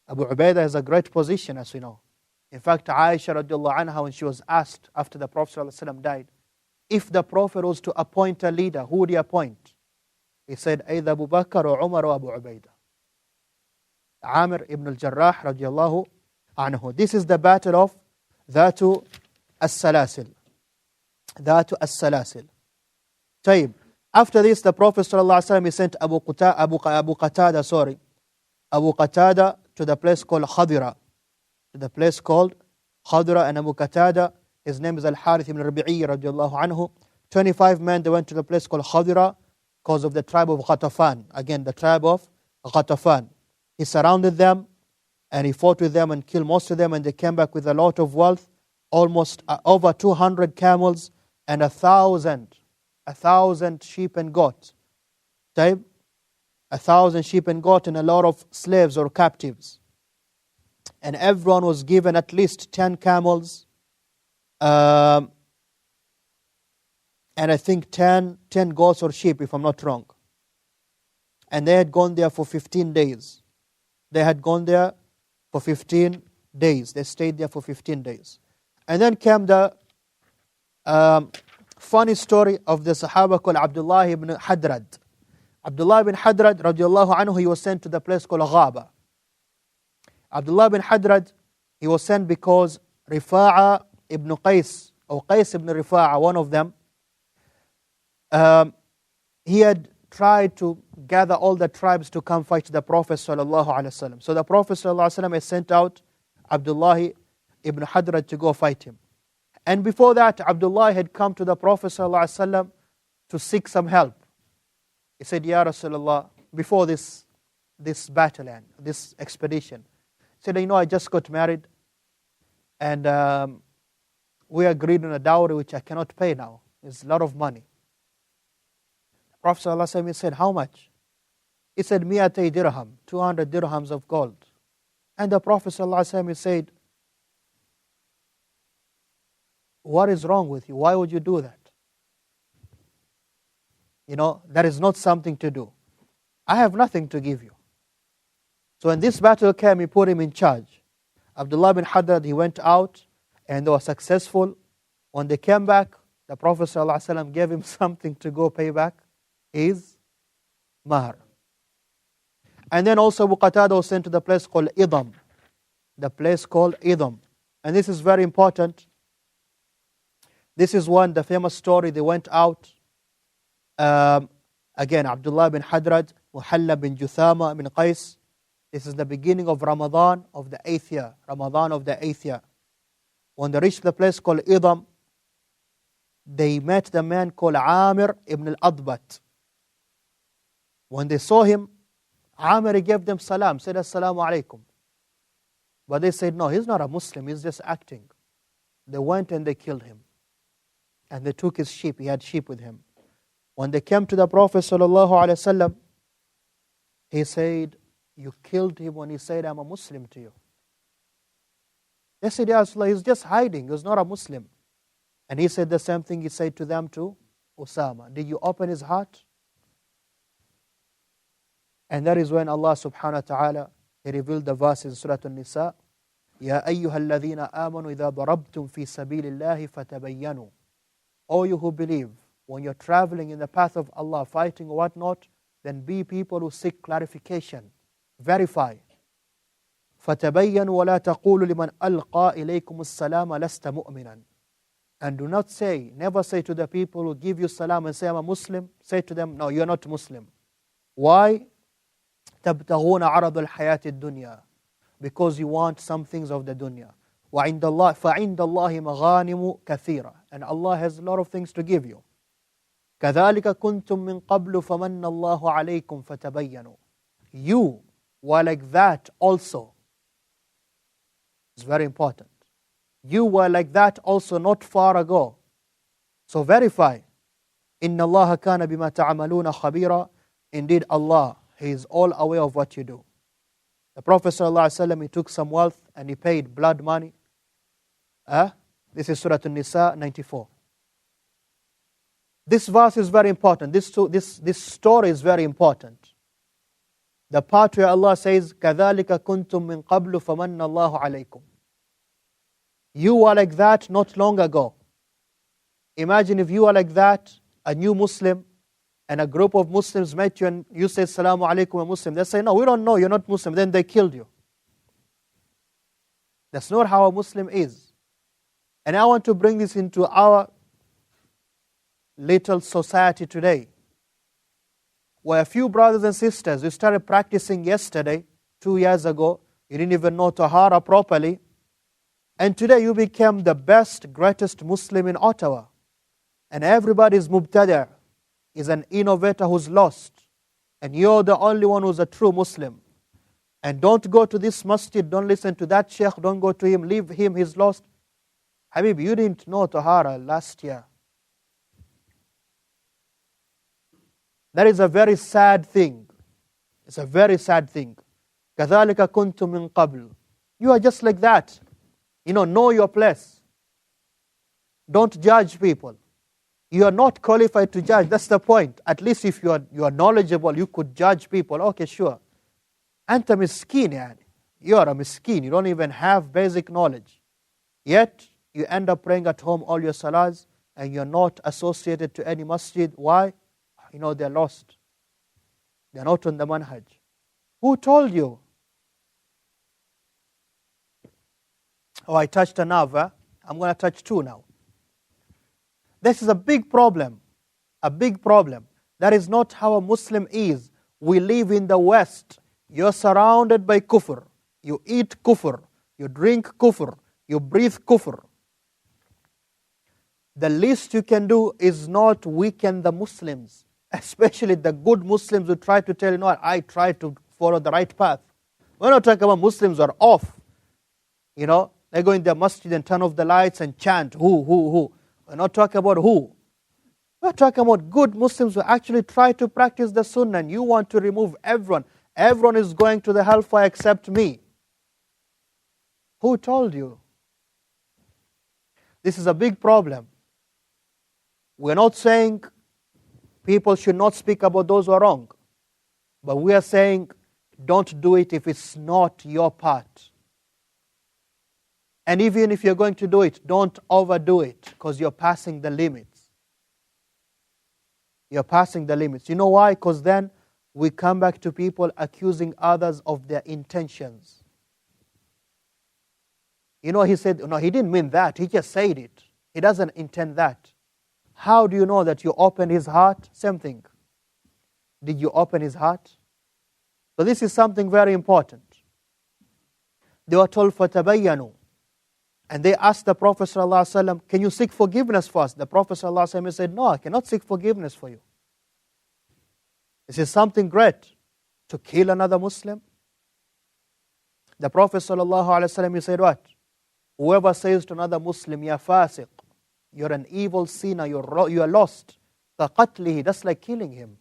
Abu Ubaidah has a great position, as we know. In fact, Aisha radiallahu anha, when she was asked after the Prophet ﷺ died, if the Prophet was to appoint a leader, who would he appoint? He said, either Abu Bakr or Umar or Abu Ubaidah. Amir ibn al-Jarrah radiallahu anhu. This is the battle of Dhatu as-Salasil. Dhatu as-Salasil. طيب. After this, the Prophet ﷺ, he sent Abu Qatada to the place called Hijrah. To the place called Hijrah, and Abu Qatada, his name is Al-Harith ibn Rabi'i radiallahu anhu. 25 men, they went to the place called Hijrah because of the tribe of Ghatafan. Again, the tribe of Ghatafan. He surrounded them and he fought with them and killed most of them, and they came back with a lot of wealth, almost over 200 camels and 1,000 sheep and goats. 1,000 sheep and goats and a lot of slaves or captives. And everyone was given at least 10 camels, and I think 10 goats or sheep, if I'm not wrong. And they had gone there for 15 days. They had gone there for 15 days. They stayed there for 15 days. And then came the funny story of the Sahaba called Abdullah ibn Hadrad. Abdullah ibn Hadrad, radiallahu anhu, he was sent to the place called Ghaba. Abdullah ibn Hadrad, he was sent because Rifa'a ibn Qais, or Qais ibn Rifa'a, one of them, he had tried to gather all the tribes to come fight the Prophet sallallahu alaihi wasallam. So the Prophet sallallahu alaihi wasallam had sent out Abdullah ibn Hadrad to go fight him. And before that, Abdullah had come to the Prophet sallallahu alaihi wasallam to seek some help. He said, Ya Rasulullah, before this battle and this expedition, he said, I just got married and we agreed on a dowry which I cannot pay now. It's a lot of money. Prophet ﷺ said, how much? He said, 200 dirham, 200 dirhams of gold. And the Prophet ﷺ said, what is wrong with you? Why would you do that? That is not something to do. I have nothing to give you. So when this battle came, he put him in charge. Abdullah bin Hadrad, he went out and they were successful. When they came back, the Prophet ﷺ gave him something to go pay back his mahr. And then also Abu Qatada was sent to the place called Idam. The place called Idam. And this is very important. This is the famous story. They went out. Again, Abdullah bin Hadrad, Muhalla bin Juthama bin Qais. This is the beginning of Ramadan of the 8th year. Ramadan of the 8th year. When they reached the place called Idam, they met the man called Amir ibn al-Adbat. When they saw him, Amir gave them salam, said assalamu alaikum. But they said, no, he's not a Muslim, he's just acting. They went and they killed him. And they took his sheep, he had sheep with him. When they came to the Prophet ﷺ, he said, you killed him when he said, I'm a Muslim to you. They said, Ya Rasulullah, he's just hiding, he's not a Muslim. And he said the same thing he said to them to Usama. Did you open his heart? And that is when Allah subhanahu wa ta'ala, He revealed the verse in Surah An-Nisa, Ya ayyuha alladhina amanu idha darabtum fi sabilillahi fatabayyanu. O you who believe, when you're traveling in the path of Allah, fighting or whatnot, then be people who seek clarification. Verify. فَتَبَيَّنُوا وَلَا تَقُولُوا لِمَنْ أَلْقَى إِلَيْكُمُ السَّلَامَ لَسْتَ مُؤْمِنًا. And do not say, never say to the people who give you salam and say, I'm a Muslim, say to them, no, you're not Muslim. Why? تَبْتَغُونَ عَرَضُ الْحَيَاةِ الدُّنْيَا. Because you want some things of the dunya. وَعِنْدَ اللَّهِ فَعِنْدَ اللَّهِ مَغَانِمُ كَثِيرًا. And Allah has a lot of things to give you. كَذَلِكَ كُنْتُم مِّن قَبْلُ فَمَنَّ اللَّهُ عَلَيْكُمْ فَتَبَيَّنُوا. You were like that also. It's very important. You were like that also not far ago. So verify. إِنَّ اللَّهَ كَانَ بِمَا تَعْمَلُونَ خَبِيرًا. Indeed Allah, He is all aware of what you do. The Prophet ﷺ, he took some wealth and he paid blood money. This is Surah An-Nisa 94. This verse is very important. This story is very important. The part where Allah says, كَذَلِكَ كُنْتُم مِّن قَبْلُ فَمَنَّ اللَّهُ عَلَيْكُمْ. You were like that not long ago. Imagine if you were like that, a new Muslim, and a group of Muslims met you and you said, Assalamu alaikum, a Muslim. They say, no, we don't know, you're not Muslim. Then they killed you. That's not how a Muslim is. And I want to bring this into our little society today, where a few brothers and sisters, you started practicing yesterday, 2 years ago, you didn't even know Tahara properly, and today you became the best, greatest Muslim in Ottawa. And everybody is mubtada', is an innovator who's lost. And you're the only one who's a true Muslim. And don't go to this masjid, don't listen to that sheikh, don't go to him, leave him, he's lost. Habib, you didn't know Tahara last year. That is a very sad thing. It's a very sad thing. كَذَلِكَ كُنْتُم مِّن قَبْلُ. You are just like that. Know your place. Don't judge people. You are not qualified to judge. That's the point. At least if you are knowledgeable, you could judge people. Okay, sure. Anta miskin, yani. You are a miskin. You don't even have basic knowledge. Yet, you end up praying at home all your salahs and you're not associated to any masjid. Why? They're lost. They're not on the manhaj. Who told you? Oh, I touched a nerve. I'm going to touch two now. This is a big problem. A big problem. That is not how a Muslim is. We live in the West. You're surrounded by kufr. You eat kufr. You drink kufr. You breathe kufr. The least you can do is not weaken the Muslims. Especially the good Muslims who try to tell you, I try to follow the right path. We're not talking about Muslims who are off. They go in their masjid and turn off the lights and chant, who. We're not talking about who. We're talking about good Muslims who actually try to practice the sunnah, and you want to remove everyone. Everyone is going to the hellfire except me. Who told you? This is a big problem. We're not saying people should not speak about those who are wrong. But we are saying, don't do it if it's not your part. And even if you're going to do it, don't overdo it, because you're passing the limits. You're passing the limits. You know why? Because then we come back to people accusing others of their intentions. He said, no, he didn't mean that. He just said it. He doesn't intend that. How do you know that you opened his heart? Same thing. Did you open his heart? So this is something very important. They were told, فَتَبَيَّنُوا. And they asked the Prophet ﷺ, can you seek forgiveness for us? The Prophet ﷺ said, no, I cannot seek forgiveness for you. This is something great, to kill another Muslim. The Prophet ﷺ, he said what? Whoever says to another Muslim, ya fasiq, you're an evil sinner, you are lost. فَقَتْلِهِ, that's like killing him.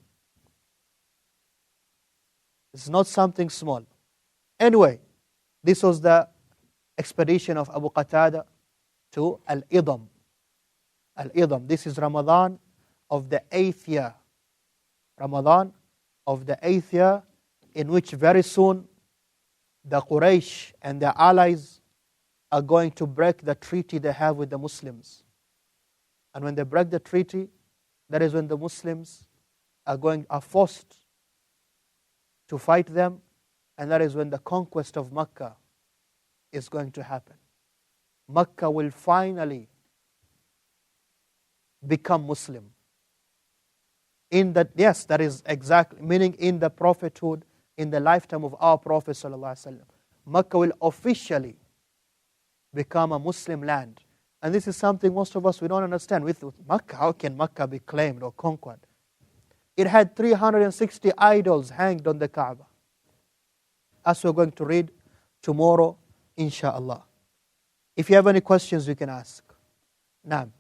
It's not something small. Anyway, this was the expedition of Abu Qatada to Al-Idam. Al-Idam, this is Ramadan of the 8th year. Ramadan of the 8th year, in which very soon the Quraysh and their allies are going to break the treaty they have with the Muslims. And when they break the treaty, that is when the Muslims are forced to fight them, and that is when the conquest of Makkah is going to happen. Makkah will finally become Muslim. In that, yes, that is exactly, meaning in the prophethood, in the lifetime of our Prophet ﷺ, Makkah will officially become a Muslim land. And this is something most of us, we don't understand. With Makkah, how can Makkah be claimed or conquered? It had 360 idols hanged on the Kaaba, as we're going to read tomorrow, inshallah. If you have any questions, you can ask. Naam.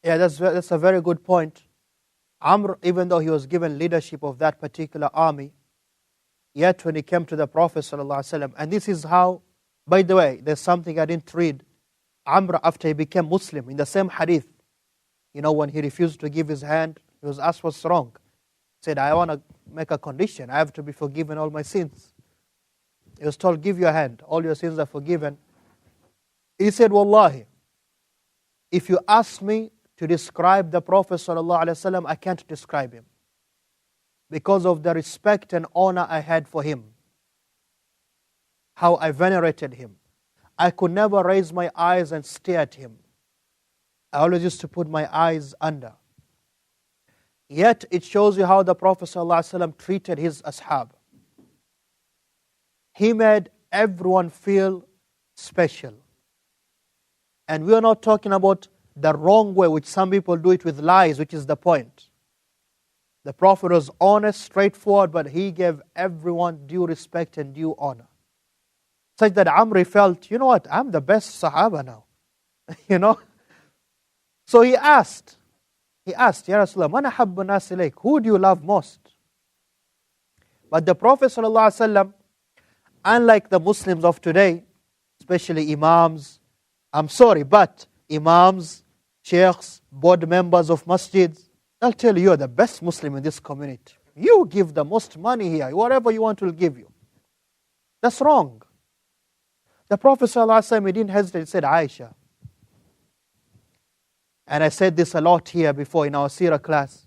Yeah, that's a very good point. Amr, even though he was given leadership of that particular army, yet when he came to the Prophet ﷺ, and this is how, by the way, there's something I didn't read. Amr, after he became Muslim, in the same hadith, when he refused to give his hand, he was asked what's wrong. He said, I want to make a condition. I have to be forgiven all my sins. He was told, give your hand. All your sins are forgiven. He said, Wallahi, if you ask me to describe the Prophet ﷺ, I can't describe him, because of the respect and honor I had for him, how I venerated him. I could never raise my eyes and stare at him. I always used to put my eyes under. Yet it shows you how the Prophet ﷺ treated his ashab. He made everyone feel special. And we are not talking about the wrong way, which some people do it with lies, which is the point. The Prophet was honest, straightforward, but he gave everyone due respect and due honor. Such that Amr felt, you know what, I'm the best Sahaba now. So he asked, Ya Rasulullah, man ahabbu nas ilayk? Who do you love most? But the Prophet ﷺ, unlike the Muslims of today, especially Imams, but Imams, Sheikhs, board members of Masjids, they'll tell you, you're the best Muslim in this community. You give the most money here. Whatever you want, we'll give you. That's wrong. The Prophet ﷺ, he didn't hesitate. He said, Aisha. And I said this a lot here before in our Seerah class.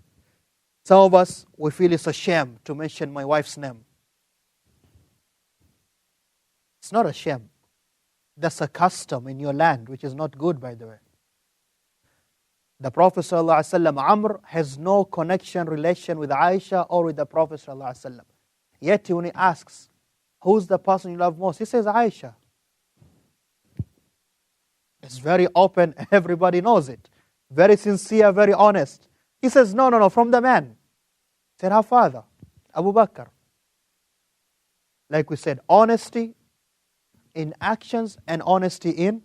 Some of us, we feel it's a shame to mention my wife's name. It's not a shame. That's a custom in your land, which is not good, by the way. The Prophet ﷺ, Amr, has no relation with Aisha or with the Prophet ﷺ. Yet when he asks, who's the person you love most? He says, Aisha. It's very open, everybody knows it. Very sincere, very honest. He says, no, from the man. He said, her father, Abu Bakr. Like we said, honesty in actions and honesty in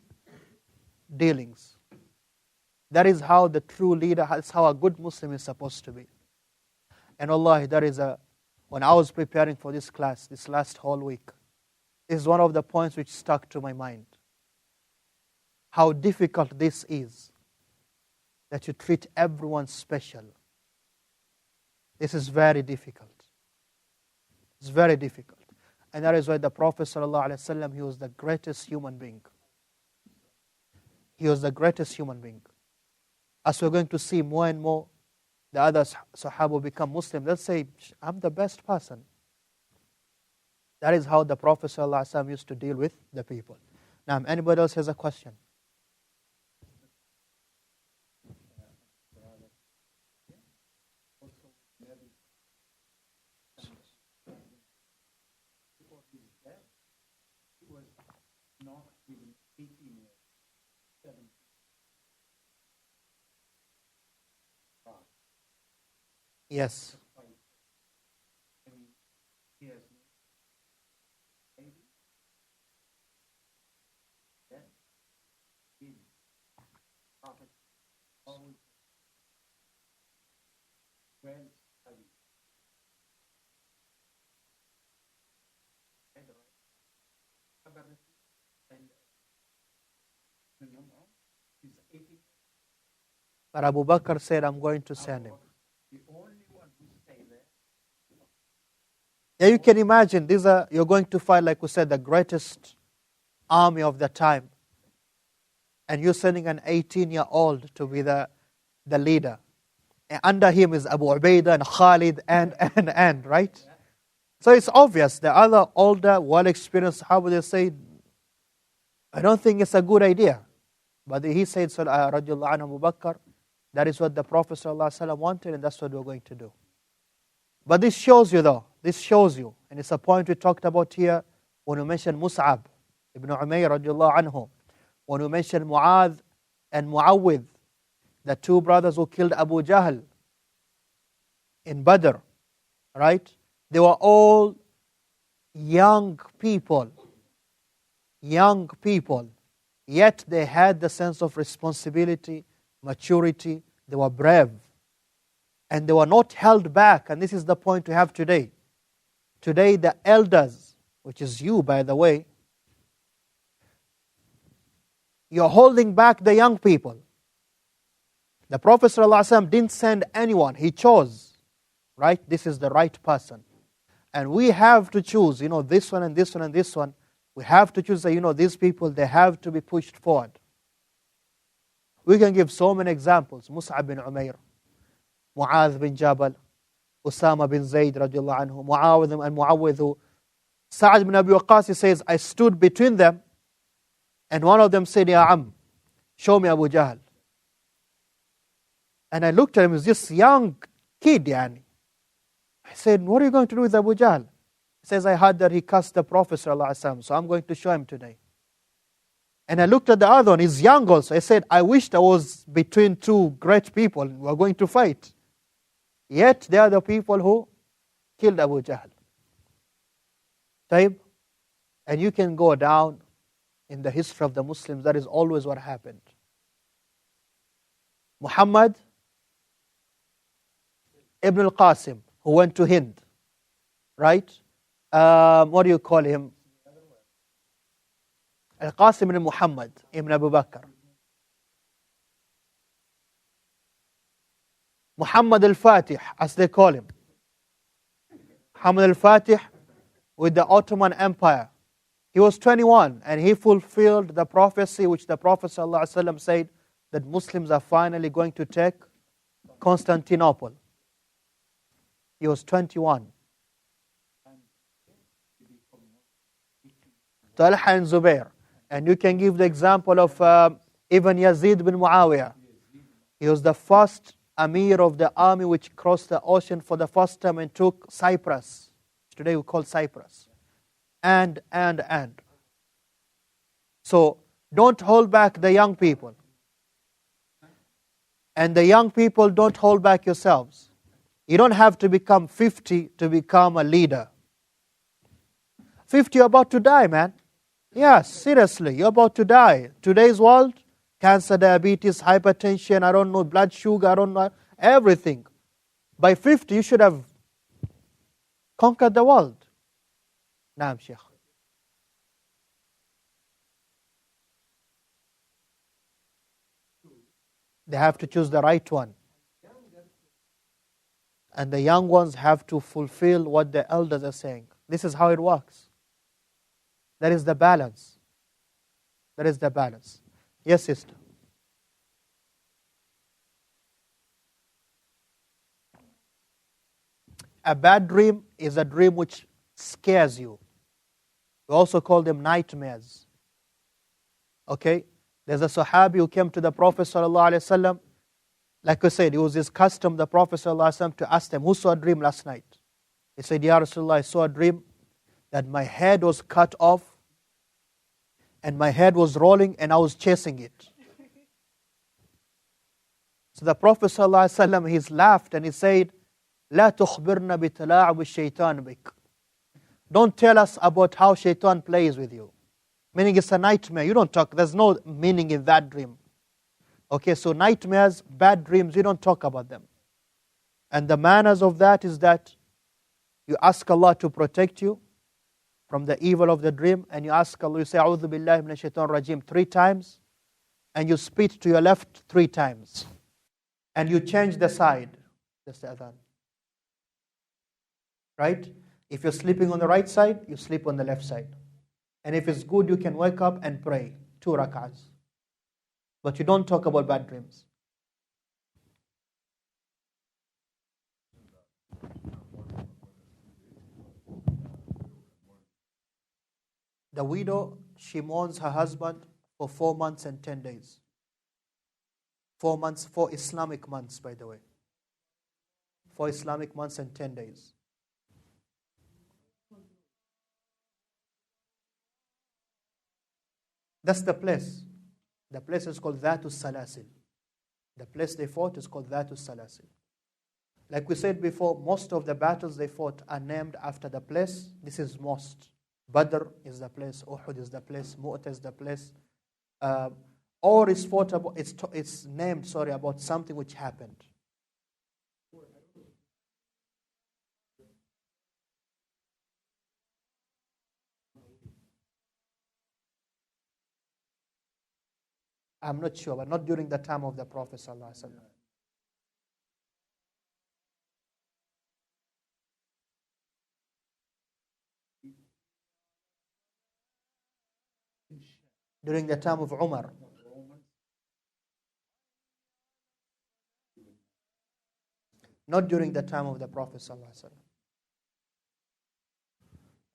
dealings. That is how the true leader, that's how a good Muslim is supposed to be. And wallahi, when I was preparing for this class, this last whole week, this is one of the points which stuck to my mind. How difficult this is, that you treat everyone special. This is very difficult. It's very difficult. And that is why the Prophet ﷺ, he was the greatest human being. He was the greatest human being. As we're going to see more and more, the other Sahaba become Muslim. They'll say, I'm the best person. That is how the Prophet ﷺ used to deal with the people. Now, anybody else has a question? Yes. But Abu Bakr said, I'm going to send him. Yeah, you can imagine, you're going to fight, like we said, the greatest army of the time. And you're sending an 18-year-old to be the leader. And under him is Abu Ubaidah and Khalid and, right? So it's obvious. The other older, well-experienced Sahaba, they say, I don't think it's a good idea. But he said, Radiallahu anhu, Abu Bakr, that is what the Prophet ﷺ wanted, and that's what we're going to do. But this shows you, and it's a point we talked about here when we mentioned Mus'ab ibn Umayr radiallahu anhu, when we mentioned Mu'adh and Mu'awwidh, the two brothers who killed Abu Jahl in Badr, right? They were all young people, yet they had the sense of responsibility, maturity, they were brave, and they were not held back. And this is the point we have today. Today the elders, which is you by the way, you're holding back the young people. The Prophet ﷺ didn't send anyone, he chose, right? This is the right person. And we have to choose, this one and this one and this one. We have to choose, these people, they have to be pushed forward. We can give so many examples. Mus'ab bin Umayr, Mu'adh bin Jabal, Usama bin Zayd radiallahu anhu, Mu'awwidh and Mu'awwidh. Sa'ad bin Abi Waqqas, he says, I stood between them, and one of them said, Ya Am, show me Abu Jahl. And I looked at him, he was this young kid, yani. I said, what are you going to do with Abu Jahl? He says, I heard that he cursed the Prophet ﷺ, so I'm going to show him today. And I looked at the other one, he's young also. I said, I wished I was between two great people who are going to fight. Yet they are the people who killed Abu Jahl. Taib? And you can go down in the history of the Muslims, that is always what happened. Muhammad ibn al-Qasim, who went to Hind, right? What do you call him? Al-Qasim ibn Muhammad ibn Abu Bakr. Muhammad al-Fatih, as they call him. Muhammad al-Fatih with the Ottoman Empire. He was 21 and he fulfilled the prophecy which the Prophet ﷺ said that Muslims are finally going to take Constantinople. He was 21. Talha and Zubair. And you can give the example of Ibn Yazid bin Muawiyah. He was the first Amir of the army which crossed the ocean for the first time and took Cyprus. Today we call Cyprus. And. So don't hold back the young people. And the young people, don't hold back yourselves. You don't have to become 50 to become a leader. 50, you're about to die, man. Yes, seriously, you're about to die. Today's world, cancer, diabetes, hypertension, I don't know, blood sugar, I don't know, everything. By 50, you should have conquered the world. Naam, Sheikh. They have to choose the right one. And the young ones have to fulfill what the elders are saying. This is how it works. That is the balance. That is the balance. Yes, sister. A bad dream is a dream which scares you. We also call them nightmares. Okay? There's a Sahabi who came to the Prophet ﷺ. Like I said, it was his custom, the Prophet ﷺ, to ask them, who saw a dream last night? He said, Ya Rasulullah, I saw a dream that my head was cut off and my head was rolling and I was chasing it. So the Prophet ﷺ, he laughed and he said, لا تخبرنا بتلاعب الشيطان بك. Don't tell us about how shaitan plays with you. Meaning it's a nightmare. You don't talk. There's no meaning in that dream. Okay, so nightmares, bad dreams, you don't talk about them. And the manners of that is that you ask Allah to protect you from the evil of the dream, and you ask Allah, you say, A'udhu billahi minash shaitan rajim 3 times, and you spit to your left 3 times. And you change the side. That's the adhan. Right? If you're sleeping on the right side, you sleep on the left side. And if it's good, you can wake up and pray 2 rak'ahs. But you don't talk about bad dreams. The widow, she mourns her husband for 4 months and 10 days. 4 months, 4 Islamic months, by the way. 4 Islamic months and 10 days. That's the place. The place is called Dhatul Salasil. The place they fought is called Dhatul Salasil. Like we said before, most of the battles they fought are named after the place. This is most. Badr is the place, Uhud is the place, Mu'tah is the place. Or it's fought about, it's named, about something which happened. I'm not sure, but not during the time of the Prophet ﷺ. During the time of Umar. Not during the time of the Prophet ﷺ.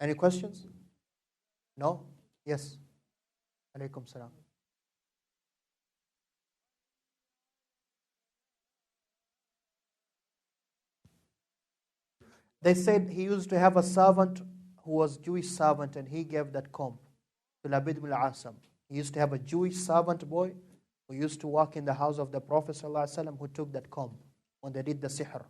Any questions? No? Yes. Alaykum salam. They said he used to have a servant who was Jewish servant, and he gave that comb to Labid ibn al-Asam. He used to have a Jewish servant boy who used to work in the house of the Prophet ﷺ, who took that comb when they did the sihr.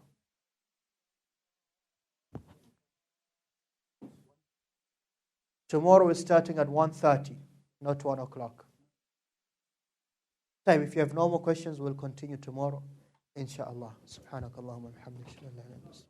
Tomorrow is starting at 1:30, not 1 o'clock. If you have no more questions, we'll continue tomorrow. Insha'Allah. Subhanakallahumma wa bihamdika.